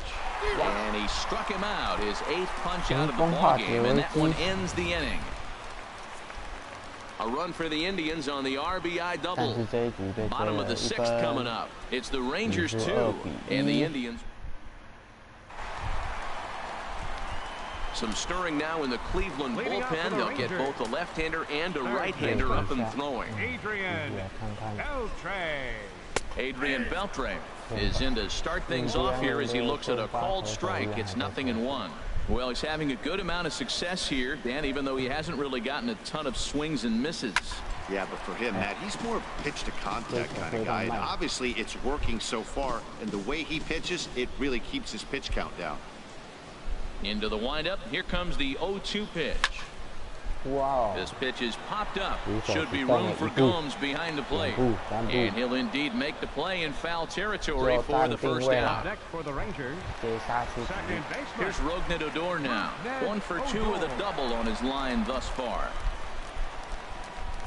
And he struck him out. His 8th punch out of the ball game, and that one ends the inning. A run for the Indians on the RBI double. Bottom of the 6th coming up. It's the Rangers 2 and the Indians. Some stirring now in the Cleveland bullpen. They'll get both a left-hander and a right-hander up and throwing. Adrian Beltre is in to start things off here as he looks at a called strike. It's 0-1. Well, he's having a good amount of success here, Dan, even though he hasn't really gotten a ton of swings and misses.
Yeah, but for him, Matt, he's more a pitch to contact kind of guy. And obviously, it's working so far. And the way he pitches, it really keeps his pitch count down.
Into the windup. Here comes the 0-2 pitch.
Wow.
This pitch is popped up. Should be room for Gomes behind the plate. And he'll indeed make the play in foul territory for the first out.
Next for the Rangers, second baseman.
Here's Rougned Odor now. 1 for 2 with a double on his line thus far.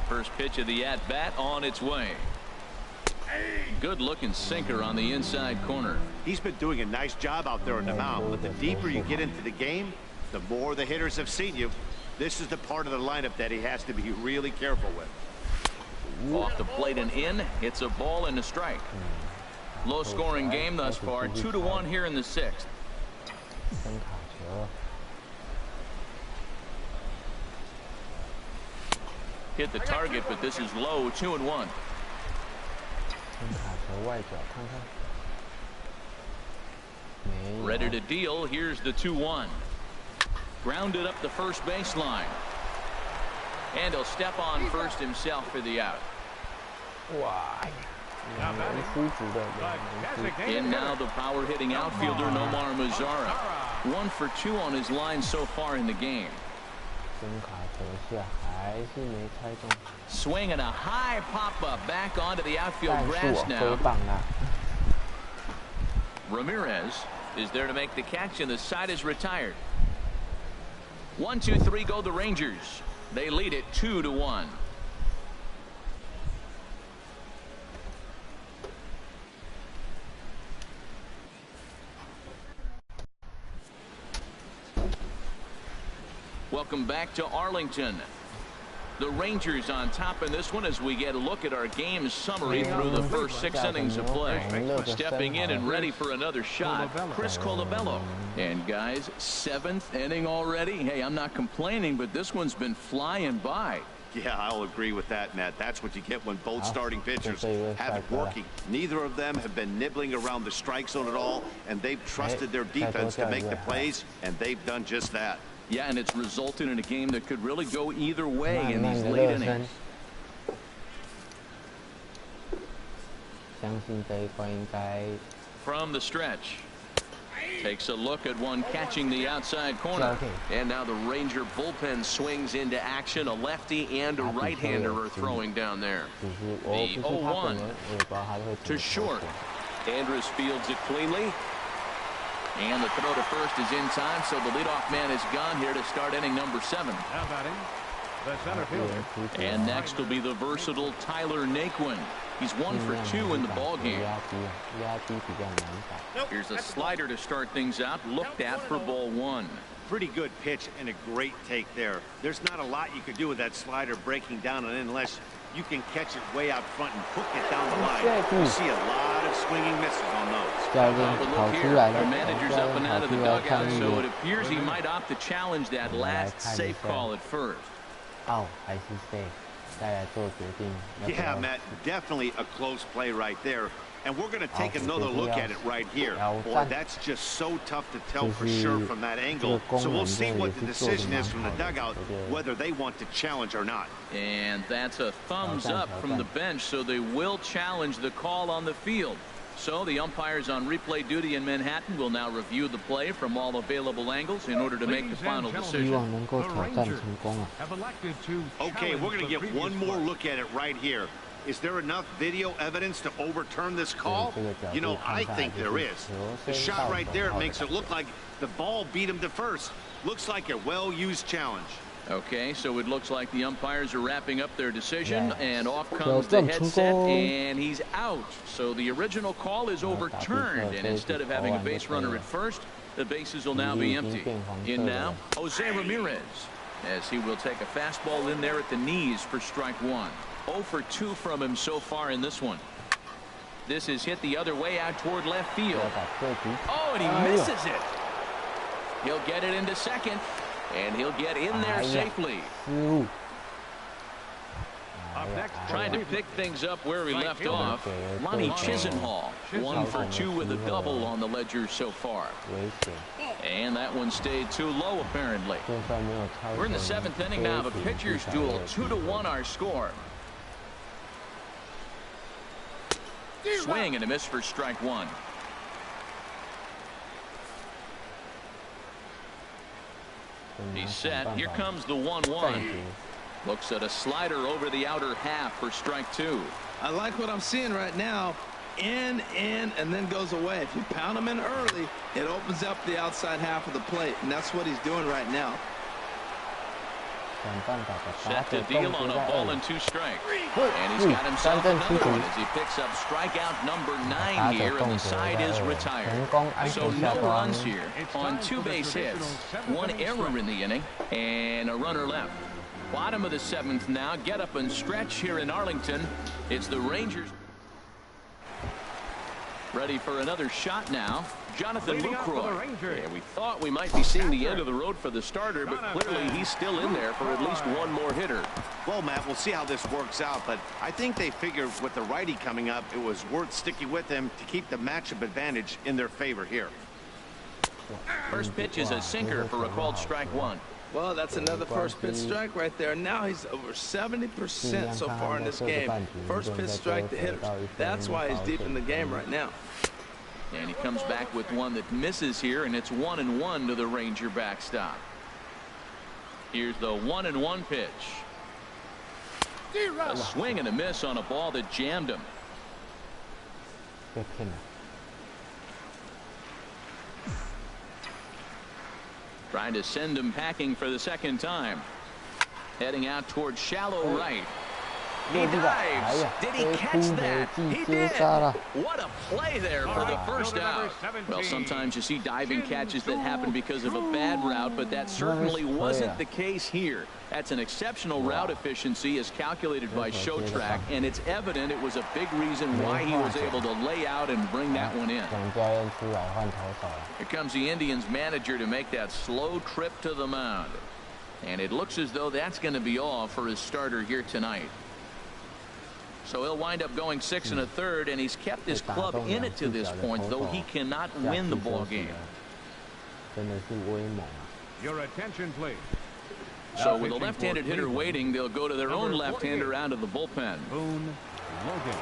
First pitch of the at-bat on its way. Good looking sinker on the inside corner.
He's been doing a nice job out there on the mound, but the deeper you get into the game, the more the hitters have seen you. This is the part of the lineup that he has to be really careful with.
Off the plate and in. It's a ball and a strike. Low scoring game thus far. 2-1 here in the 6th. Hit the target, but this is low. 2-1. Ready to deal. Here's the 2-1. Grounded up the first baseline. And he'll step on first himself for the out. In now the power hitting outfielder Nomar Mazara. 1 for 2 on his line so far in the game. Swing and a high pop-up back onto the outfield grass now. Ramirez is there to make the catch, and the side is retired. 1, 2, 3 go the Rangers. They lead it 2-1. Welcome back to Arlington. The Rangers on top in this one as we get a look at our game summary through the first 6 innings of play. Stepping in and ready for another shot, Chris Colabello. And guys, 7th inning already. Hey, I'm not complaining, but this one's been flying by.
Yeah, I'll agree with that, Nat. That's what you get when both starting pitchers have it working. Neither of them have been nibbling around the strike zone at all, and they've trusted their defense to make the plays, and they've done just that.
Yeah, and it's resulted in a game that could really go either way in these late innings. From the stretch. Takes a look at one catching the outside corner. And now the Ranger bullpen swings into action. A lefty and a right-hander are throwing down there. The 0-1 to short. Andrus fields it cleanly. And the throw to first is in time, so the leadoff man is gone here to start inning number 7.
How about him? The center fielder.
And next will be the versatile Tyler Naquin. He's 1 for 2 in the ballgame. Here's a slider to start things out, looked at for ball 1.
Pretty good pitch and a great take there. There's not a lot you could do with that slider breaking down and in unless you can catch it way out front and hook it down the line. You see a lot of swinging misses on those.
Look here, our manager's up and out of the dugout, so it appears he might opt to challenge that last safe call at first.
Yeah, Matt, definitely a close play right there. And we're going to take another look at it right here. Boy, that's just so tough to tell for sure from that angle. So we'll see what the decision is from the dugout, whether they want to challenge or not.
And that's a thumbs up from the bench, so they will challenge the call on the field. So the umpires on replay duty in Manhattan will now review the play from all available angles in order to make the final decision.
Okay, we're going to get one more look at it right here. Is there enough video evidence to overturn this call? You know, I think there is. The shot right there makes it look like the ball beat him to first. Looks like a well-used challenge.
Okay, so it looks like the umpires are wrapping up their decision, and off comes the headset, and he's out. So the original call is overturned, and instead of having a base runner at first, the bases will now be empty. In now, Jose Ramirez, as he will take a fastball in there at the knees for strike 1. 0 for 2 from him so far in this one. This is hit the other way out toward left field. Oh, and he misses it. He'll get it into second, and he'll get in there safely. Trying to pick things up where we left off, Lonnie Chisenhall, 1 for 2 with a double on the ledger so far. And that one stayed too low, apparently. We're in the 7th inning now of a pitcher's duel. 2-1 our score. Swing and a miss for strike 1. He's set. Here comes the 1-1. Looks at a slider over the outer half for strike 2.
I like what I'm seeing right now. In, and then goes away. If you pound him in early, it opens up the outside half of the plate, and that's what he's doing right now.
Set to deal on a ball and 2 strikes. And he's got himself another one as he picks up strikeout number 9 here, and the side is retired. So no runs here on 2 base hits, 1 error in the inning, and a runner left. Bottom of the 7th now. Get up and stretch here in Arlington. It's the Rangers. Ready for another shot now. Jonathan Lucroy. Yeah, we thought we might be seeing the end of the road for the starter, but clearly he's still in there for at least 1 more hitter.
Well, Matt, we'll see how this works out, but I think they figured with the righty coming up, it was worth sticking with him to keep the matchup advantage in their favor here.
First pitch is a sinker for a called strike 1.
Well, that's another first pitch strike right there. Now he's over 70% so far in this game. First pitch strike to hitters. That's why he's deep in the game right now.
And he comes back with one that misses here, and it's 1-1 to the Ranger backstop. Here's the 1-1 pitch. A swing and a miss on a ball that jammed him. Trying to send him packing for the 2nd time. Heading out towards shallow right. He dives. Did he catch that? He did. What a play there for the first out. Well, sometimes you see diving catches that happen because of a bad route, but that certainly wasn't the case here. That's an exceptional route efficiency as calculated by Showtrack, and it's evident it was a big reason why he was able to lay out and bring that one in. Here comes the Indians manager to make that slow trip to the mound. And it looks as though that's going to be all for his starter here tonight. So he'll wind up going 6 1/3, and he's kept his club in it to this point, though he cannot win the ball game.
Your attention, please.
So with a left-handed hitter waiting, they'll go to their own left-hander out of the bullpen.
Boone Logan.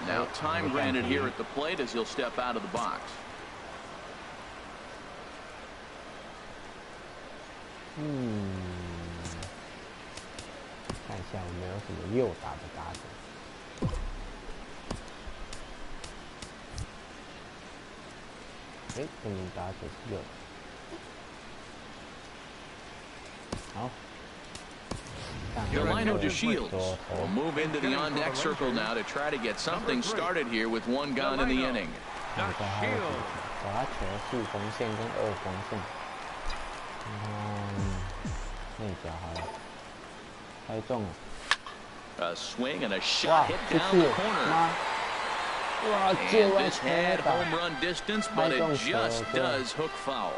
Now time granted here at the plate as he'll step out of the box. Delino DeShields will move into the on-deck circle now to try to get something started here with one gone in the inning. A swing and a shot hit down the corner. And this had home run distance, but it just does hook foul.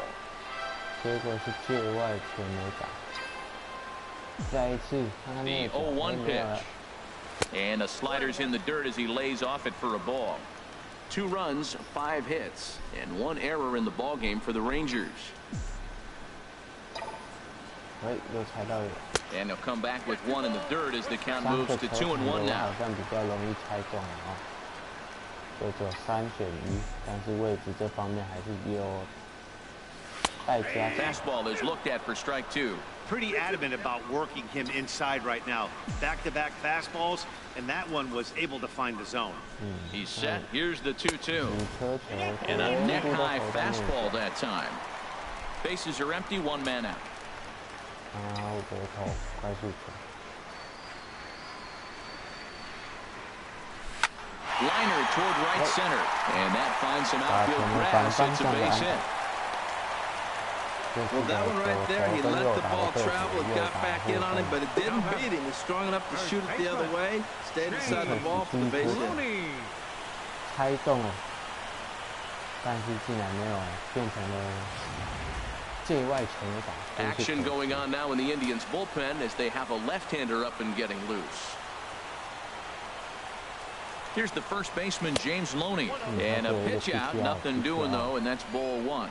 The 0-1 pitch. And a slider's in the dirt as he lays off it for a ball. 2 runs, 5 hits, and 1 error in the ball game for the Rangers. And they'll come back with 1 in the dirt as the count moves to 2-1 now. Fastball is looked at for strike 2.
Pretty adamant about working him inside right now. Back-to-back fastballs, and that one was able to find the zone.
He's set. Here's the 2-2. And a neck-high fastball that time. Bases are empty, 1 man out. Liner toward right center, and that finds some outfield grass. It's a base hit.
Well, that one right there, he let the ball travel. It got back in on him, but it didn't beat him. He's strong enough to shoot it the other way. Stayed inside the ball for the base hit.
Action going on now in the Indians bullpen as they have a left-hander up and getting loose. Here's the first baseman, James Loney. And a pitch out, nothing doing though, and that's ball 1.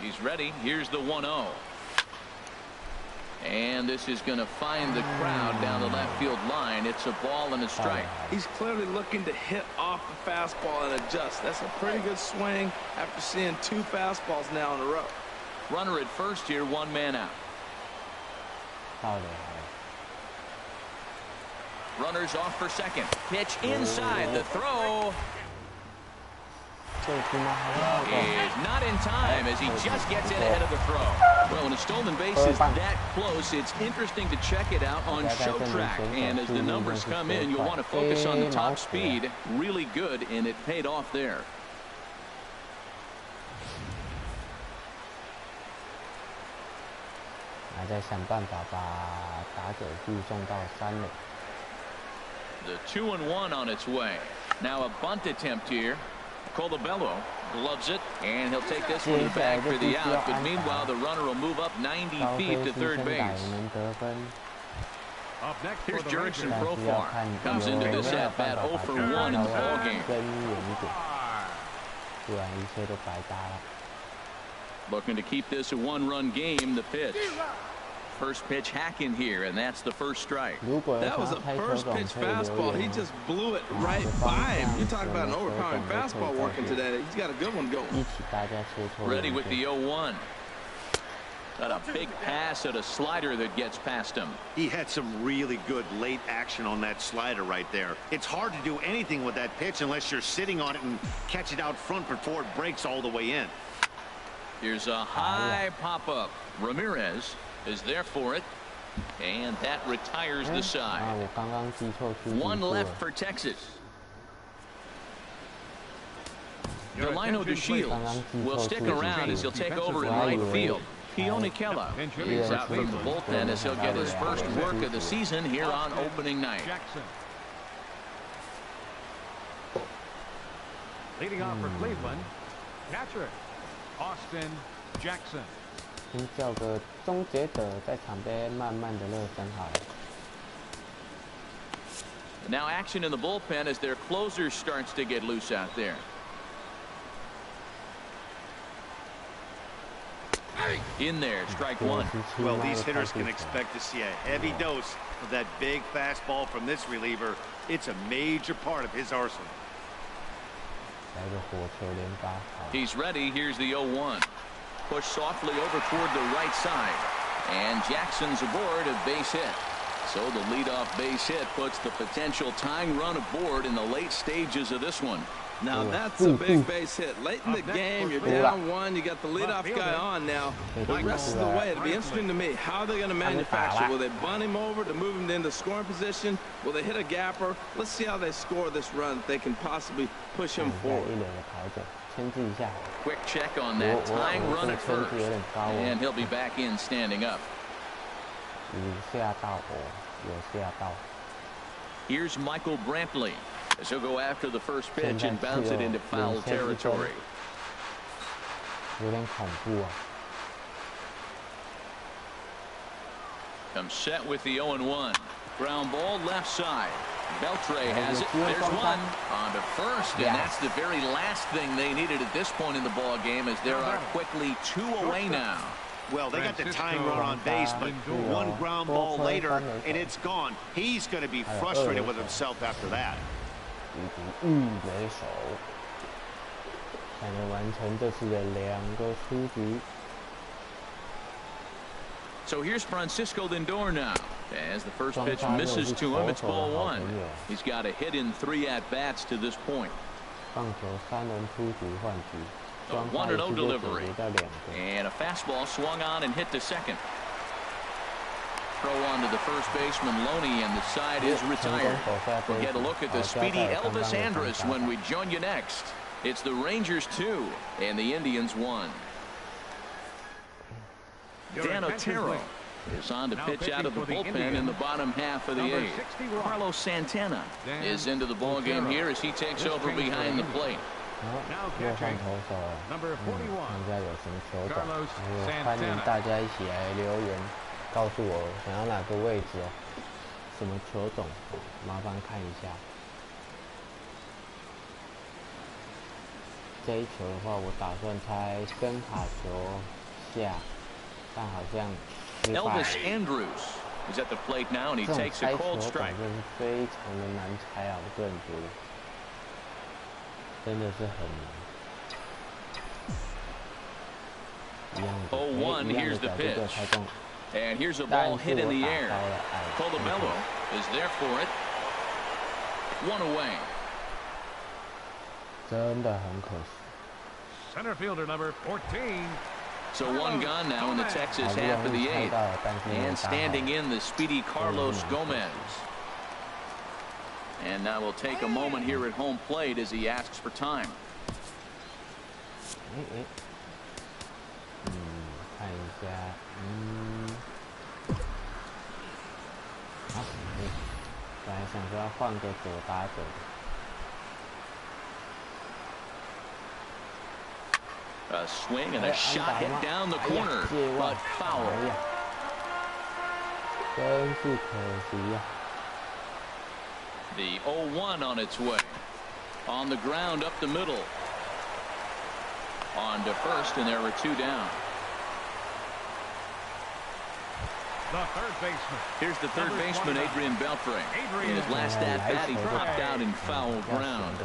He's ready. Here's the 1-0. And this is going to find the crowd down the left field line. It's a ball and a strike.
He's clearly looking to hit off the fastball and adjust. That's a pretty good swing after seeing 2 fastballs now in a row.
Runner at first here, 1 man out. Runners off for second. Pitch inside. The throw is not in time as he just gets in ahead of the throw. Well, when a stolen base is that close, it's interesting to check it out on Showtrack. And as the numbers come in, you'll want to focus on the top speed. Really good, and it paid off there. The 2-1 on its way. Now a bunt attempt here. Colabello gloves it, and he'll take this one back for the out. But meanwhile, the runner will move up 90 feet to third base. Here's Jurickson Profar. Comes into this at-bat 0 for 1 in the ball game. Looking to keep this a 1-run game. The pitch. First pitch hack in here, and that's the first strike.
That was a first pitch fastball. He just blew it right by him. You talk about an overpowering fastball working today. He's got a good one going.
Ready with the 0-1. Got a big pass at a slider that gets past him.
He had some really good late action on that slider right there. It's hard to do anything with that pitch unless you're sitting on it and catch it out front before it breaks all the way in.
Here's a high pop-up. Ramirez is there for it. And that retires the side. One left for Texas. Delino DeShields will stick around as he'll take over in right field. Keonikella is out from the bullpen as he'll get his first work of the season here on opening night.
Leading off for Cleveland, catcher Austin Jackson.
先叫个终结者在场边慢慢的热身好了。
Now action in the bullpen as their closer starts to get loose out there. In there, strike one.
Well, these hitters can expect to see a heavy dose of that big fastball from this reliever. It's a major part of his arsenal.
He's ready. Here's the 0-1. Push softly over toward the right side. And Jackson's aboard a base hit. So the leadoff base hit puts the potential tying run aboard in the late stages of this one.
Now that's a big base hit. Late in the game, you're down one. You got the leadoff guy on now. The rest of the way, it'll be interesting to me. How are they going to manufacture? Will they bunt him over to move him into scoring position? Will they hit a gapper? Let's see how they score this run. They can possibly push him forward.
Quick check on that tying run at first. And he'll be back in standing up. Here's Michael Brantley as he'll go after the first pitch and bounce it into foul territory. Comes set with the 0-1. Ground ball left side. Beltre has it. There's one on to first, and that's the very last thing they needed at this point in the ball game, as there are quickly 2 away now.
Well, they got the tying run on base, but one ground ball later, and it's gone. He's going to be frustrated with himself after that.
So here's Francisco Lindor now. As the first pitch misses to him, it's ball 1. He's got a hit in 3 at-bats to this point. A 1-0 delivery. And a fastball swung on and hit to second. Throw on to the first baseman Loney, and the side is retired. We'll get a look at the speedy Elvis Andrus when we join you next. It's the Rangers 2 and the Indians 1. Dan Otero is on to pitch out of the bullpen in the bottom half of the 8th. Carlos Santana is into the ball game here as he takes over behind the plate.
Now catching number 41.
欢迎大家一起来留言，告诉我想要哪个位置哦，什么球种，麻烦看一下。这一球的话，我打算猜深卡球下，但好像失败。
Elvis Andrus is at the plate now, and he takes a cold strike.
非常的难猜啊，我个人觉得。 真的是很
0-1, here's the pitch. And here's a ball hit in the air. Colomelo is there for it. 1 away.
真的很可惜。
Center fielder number 14.
So 1 gone now in the Texas half of the 8th. And standing in the speedy Carlos Gomez. And now we'll take a moment here at home plate as he asks for time.
看一下，好，本来想说要换个左打者。
A swing and a shot hit down the corner, but foul.
真是可惜呀。
The 0-1 on its way. On the ground up the middle. On to first, and there were 2 down.
The third baseman.
Here's the third baseman, Adrian Beltre. In his last at-bat, he dropped out in foul ground.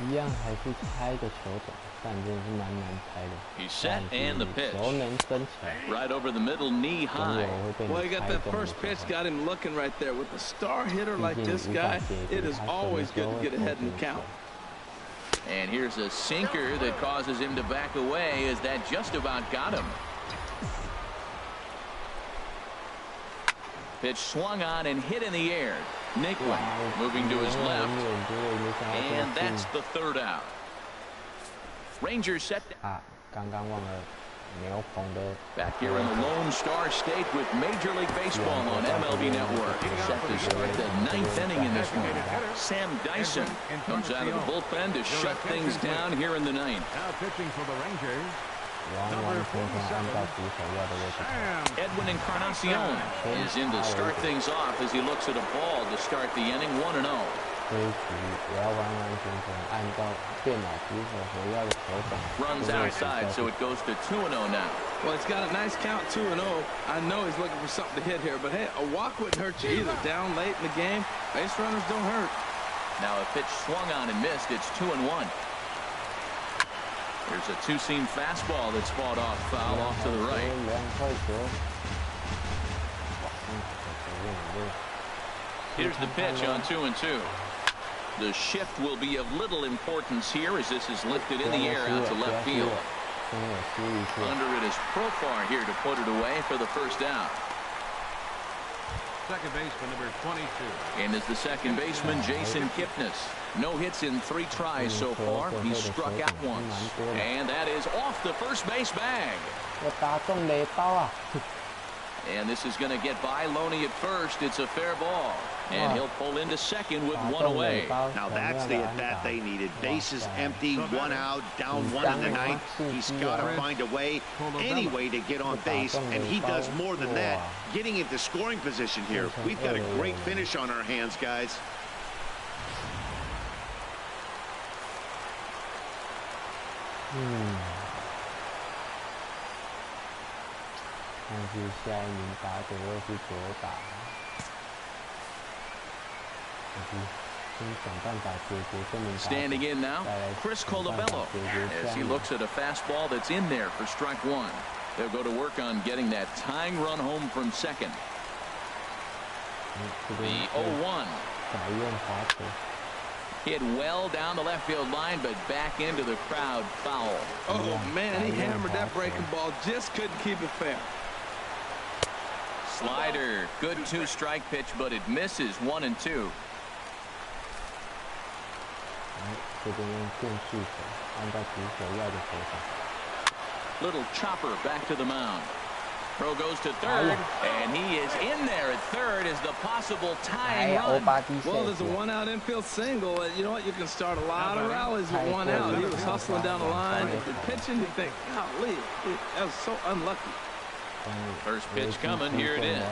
一样还是猜个球种，但真的是蛮难猜的。
He's set and the pitch.
球能升起来。
Right over the middle, knee high.
Well, you got that first pitch, got him looking right there. With a star hitter like this guy, it is always good to get ahead in the count.
And here's a sinker that causes him to back away as that just about got him. Pitch swung on and hit in the air. Nicklin moving to his left. And that's the third out. Rangers set. Back here in the Lone Star State with Major League Baseball on MLB Network. Set to start the ninth inning in this one. Sam Dyson comes out of the bullpen to shut things down here in the ninth.
Now pitching for the Rangers.
Edwin Encarnacion is in to start things off as he looks at a ball to start the inning 1-0. Runs outside, so it goes to 2-0 now.
Well, it's got a nice count, 2-0. I know he's looking for something to hit here, but hey, a walk wouldn't hurt you either. Down late in the game, base runners don't hurt.
Now a pitch swung on and missed. It's 2-1. There's a two-seam fastball that's fought off foul off to the right. Here's the pitch on 2-2. The shift will be of little importance here as this is lifted in the air out to left field. Under it is Profar here to put it away for the first out.
Second baseman number 22.
And is the second baseman Jason Kipnis. No hits in 3 tries so far. He's struck out once. And that is off the first base bag. And this is going to get by Loney at first. It's a fair ball. And he'll pull into second with 1 away.
Now that's the at-bat they needed. Bases empty, 1 out, down 1 in the ninth. He's got to find a way, any way to get on base, and he does more than that, getting into scoring position here. We've got a great finish on our hands, guys.
Standing in now, Chris Colabello, as he looks at a fastball that's in there for strike 1. They'll go to work on getting that tying run home from second. The 0-1. Hit well down the left field line, but back into the crowd foul.
Oh, man, he hammered that breaking ball. Just couldn't keep it fair.
Slider, good 2-strike pitch, but it misses 1-2. Little chopper back to the mound. Throw goes to third, and he is in there at third as the possible tying run.
Well, there's a 1-out infield single. You know what? You can start a lot of rallies with 1 out. He was hustling down the line. If you're pitching, you think, golly, that was so unlucky.
First pitch coming. Here it is.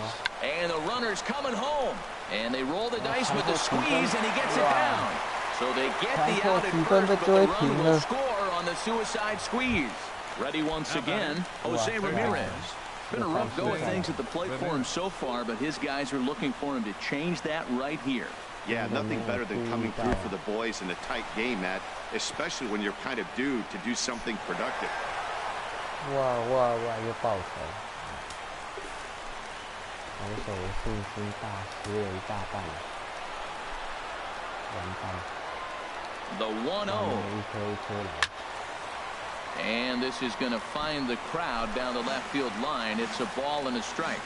And the runner's coming home. And they roll the dice with the squeeze, and he gets it down. So they get the out at first, but the run will score on the suicide squeeze. Ready once again, Jose Ramirez. Been a rough go of things at the plate for him so far, but his guys are looking for him to change that right here.
Yeah, nothing better than coming through for the boys in a tight game, Matt, especially when you're kind of due to do something productive.
The 1-0. And this is going to find the crowd down the left field line. It's a ball and a strike.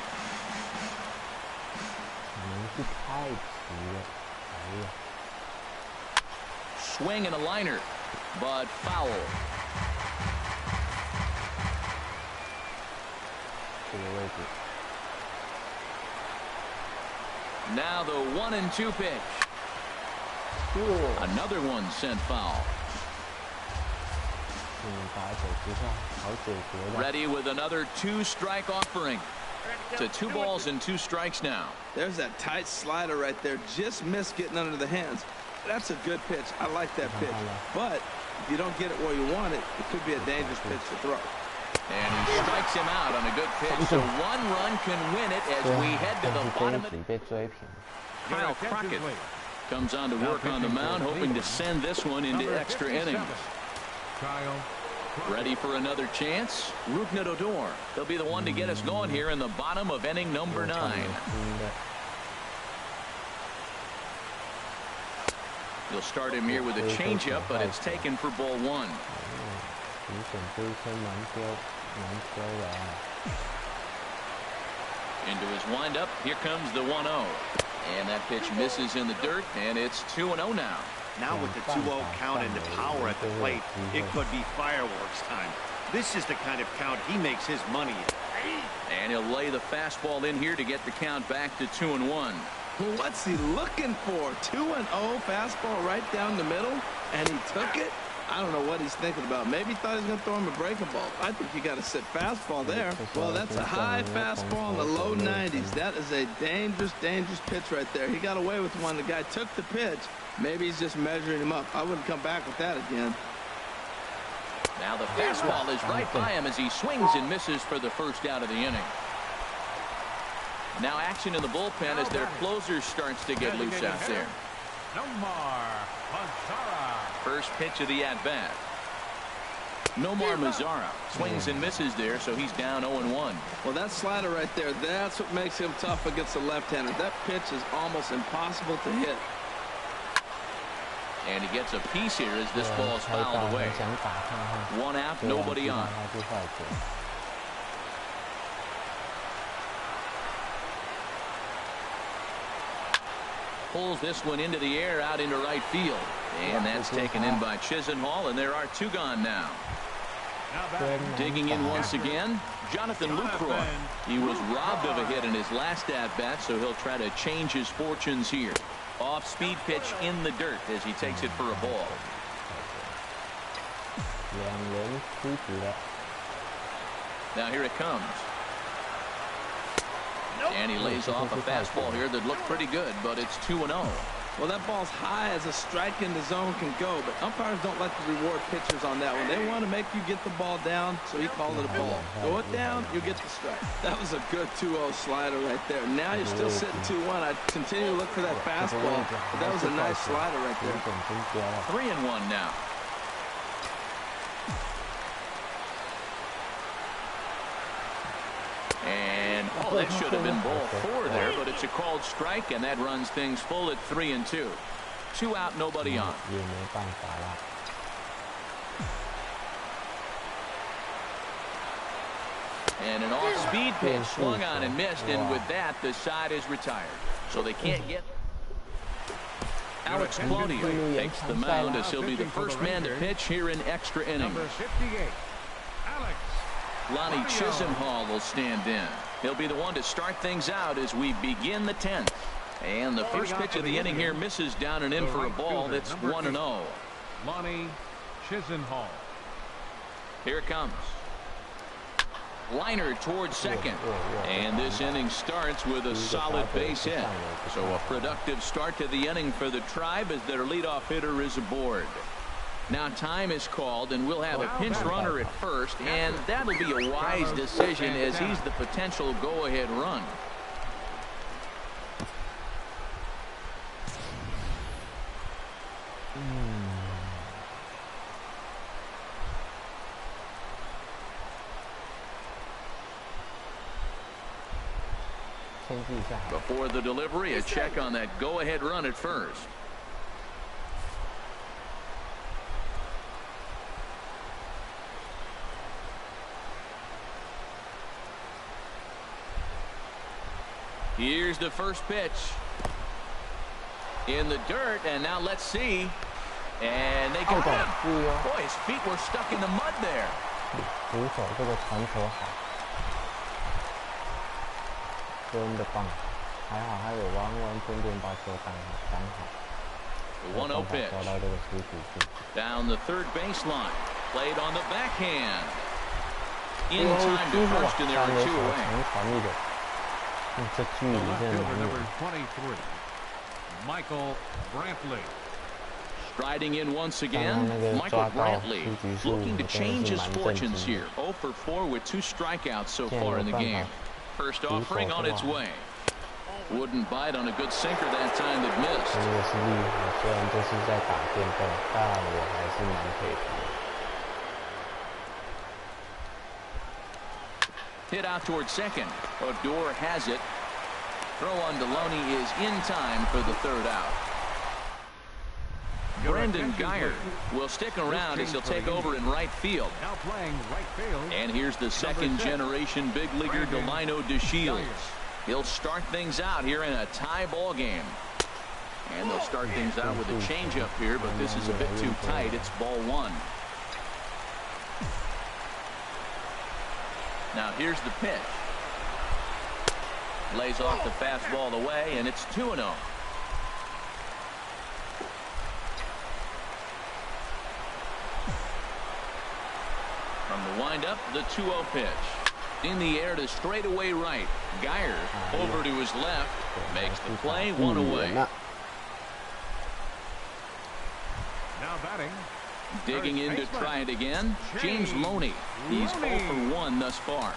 Swing and a liner, but foul. Now the 1-2 pitch. Another one sent foul. Ready with another 2-strike offering. To 2 balls and 2 strikes now.
There's that tight slider right there. Just missed getting under the hands. That's a good pitch. I like that pitch. But if you don't get it where you want it, it could be a dangerous pitch to throw.
And he strikes him out on a good pitch. So 1 run can win it as we head to the bottom of the... Kyle Crockett Comes on to work on the mound, hoping to send this one into extra innings. Ready for another chance. Rougned Odor. He'll be the one to get us going here in the bottom of inning number 9. You'll start him here with a changeup, but it's taken for ball 1. Into his windup. Here comes the 1-0. And that pitch misses in the dirt, and it's 2-0 now.
Now with the 2-0 count and the power at the plate, it could be fireworks time. This is the kind of count he makes his money in.
And he'll lay the fastball in here to get the count back to 2-1.
What's he looking for? 2-0 fastball right down the middle, and he took it. I don't know what he's thinking about. Maybe he thought he was going to throw him a breaking ball. I think you got to sit fastball there. Well, that's a high fastball in the low 90s. That is a dangerous, dangerous pitch right there. He got away with one. The guy took the pitch. Maybe he's just measuring him up. I wouldn't come back with that again.
Now the fastball is right by him as he swings and misses for the first out of the inning. Now action in the bullpen as their closer starts to get loose out there. First pitch of the at-bat. Nomar Mazara swings and misses there, so he's down 0-1.
Well, that slider right there, that's what makes him tough against the left-hander. That pitch is almost impossible to hit.
And he gets a piece here as this ball is fouled away. 1 out, nobody on. Pulls this one into the air out into right field. And that's taken in by Chisenhall, and there are 2 gone now. Digging in once again, Jonathan Lucroy. He was robbed of a hit in his last at-bat, so he'll try to change his fortunes here. Off-speed pitch in the dirt as he takes it for a ball. Now here it comes. And he lays off a fastball here that looked pretty good, but it's 2-0.
Well, that ball's high as a strike in the zone can go, but umpires don't like to reward pitchers on that one. They want to make you get the ball down, so he called it a ball. Go it down, you get the strike. That was a good 2-0 slider right there. Now you're still sitting 2-1. I continue to look for that fastball, but that was a nice slider right there.
3-1 now. And that should have been ball 4 there, but it's a called strike, and that runs things full at 3-2. 2 out, nobody on. And an off-speed pitch swung on and missed, and with that, the side is retired. So they can't get. Alex Cloutier takes the mound as he'll be the first man to pitch here in extra innings.
Number 58, Alex.
Lonnie Chisenhall will stand in. He'll be the one to start things out as we begin the 10th. And the first pitch of the inning here misses down and in for a ball. That's 1-0.
Lonnie Chisenhall.
Here it comes. Liner towards second. And this inning starts with a solid base hit. So a productive start to the inning for the Tribe as their leadoff hitter is aboard. Now time is called, and we'll have a pinch runner at first, and that'll be a wise decision as he's the potential go-ahead run. Before the delivery, a check on that go-ahead run at first. Here's the first pitch. In the dirt, and now let's see. And they got him. Boy, his feet were stuck in the mud there. The 1-0 pitch. Down the third baseline. Played on the backhand. In time to first, and there are 2 away.
Number 23, Michael Brantley.
Striding in once again, Michael Brantley looking to change his fortunes here. 0 for 4 with 2 strikeouts so far in the game. First offering on its way. Wouldn't bite on a good sinker that time that missed.
真的是厉害，虽然这是在打电动，但我还是蛮佩服的。
Hit out toward second. Odor has it. Throw on Deloney is in time for the third out. Brendan Geyer will stick around as he'll take over in right field.
Now playing right field.
And here's the second generation big leaguer Delino DeShields. He'll start things out here in a tie ball game. And they'll start things out with a changeup here, but this is a bit too tight. It's ball one. Now here's the pitch. Lays off the fastball away, and it's 2-0. From the windup, the 2-0 pitch. In the air to straightaway right. Geyer over to his left. Makes the play, one away.
Now batting.
Digging in to try it again. James Loney. He's 0 for 1 thus far.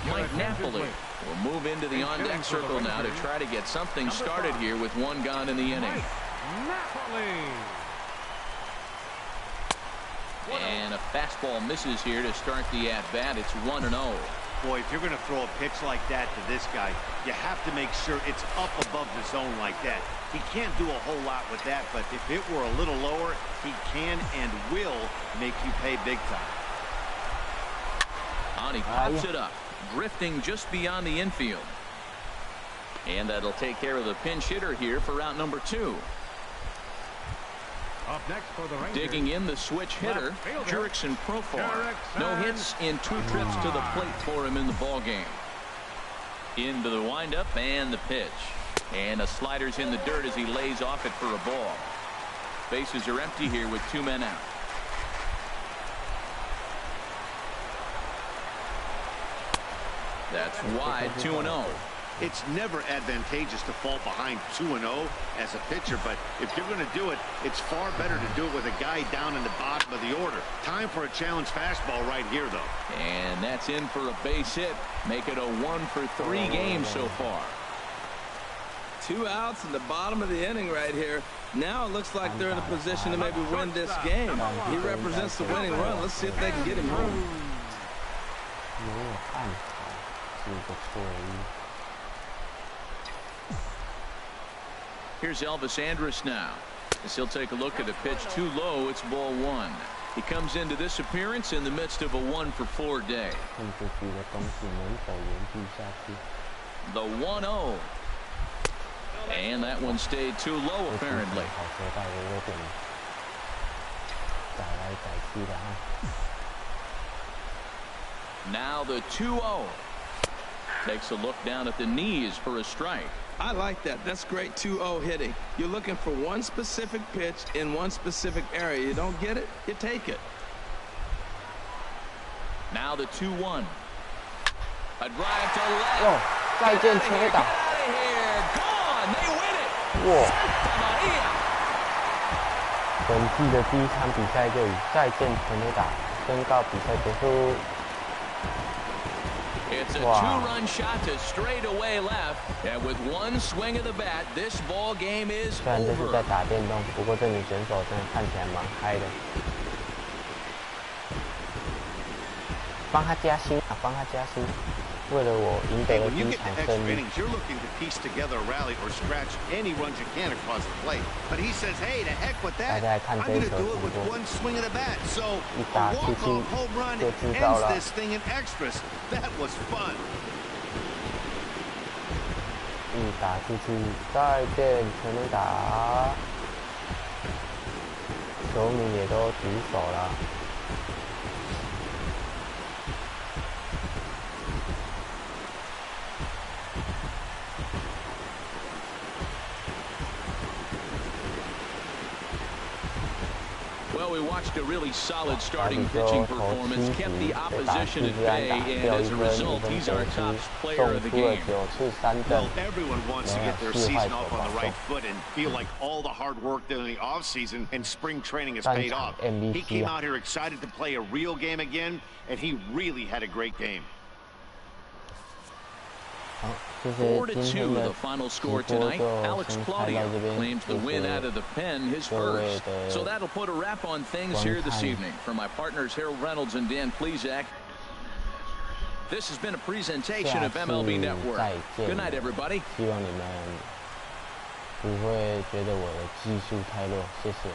Mike Napoli will move into the on-deck circle now to try to get something started here with one gone in the inning. And a fastball misses here to start the at-bat. It's 1-0.
Boy, if you're going to throw a pitch like that to this guy, you have to make sure it's up above the zone like that. He can't do a whole lot with that, but if it were a little lower, he can and will make you pay big time.
And he pops it up, drifting just beyond the infield. And that'll take care of the pinch hitter here for route number 2.
Up next for the Rangers.
Digging in the switch hitter, Jurickson Profar. No hits in 2 trips to the plate for him in the ball game. Into the windup and the pitch. And a slider's in the dirt as he lays off it for a ball. Bases are empty here with 2 men out. That's wide, 2-0.
It's never advantageous to fall behind 2-0 as a pitcher, but if you're going to do it, it's far better to do it with a guy down in the bottom of the order. Time for a challenge fastball right here, though.
And that's in for a base hit. Make it a 1 for 3 game so far.
2 outs in the bottom of the inning right here. Now it looks like they're in a position to maybe win this game. He represents the winning run. Let's see if they can get him home.
Here's Elvis Andrus now, as he'll take a look at a pitch too low. It's ball 1. He comes into this appearance in the midst of a 1 for 4 day. The 1-0. And that one stayed too low, apparently. Now the 2-0. Takes a look down at the knees for a strike.
I like that. That's great 2-0 hitting. You're looking for one specific pitch in one specific area. You don't get it, you take it.
Now the 2-1. A drive to left.
哇！再见全垒打！
Gone. They win it.
哇！本季的第1场比赛就以再见全垒打宣告比赛结束。
It's a 2-run shot to straightaway left, and with one swing of the bat, this ball game is
虽然这是
over.
在打电动，不过这女选手真的看起来蛮嗨的。帮她加薪啊！帮她加薪！为了我赢得了第1场胜利。
You're looking to piece together a rally or scratch any runs you can across the plate. But he says, hey, to heck with that. I'm going to do it with one swing of the bat. So a walk-off home run ends this thing in extras. That was fun.
一打出去，再见全垒打，球迷也都举手了。
Well, we watched a really solid starting pitching performance, kept the opposition at bay, and as a result, he's our top player of the game.
Well, everyone wants to get their season off on the right foot and feel like all the hard work during the offseason and spring training has paid off. He came out here excited to play a real game again, and he really had a great game.
好，谢谢今天的
the
直
final
播
score
就
tonight.
先
Alex
开到
Claudio
这边，
claims the
谢
win
谢
out of the pen, his
各位
first.
的
So that'll put a wrap on things here this evening. For my partners Harold Reynolds and Dan Plesac, this has been a presentation
下
of
次
MLB Network.
再见
Good night, everybody.
希望你们不会觉得我的技术太弱，谢谢。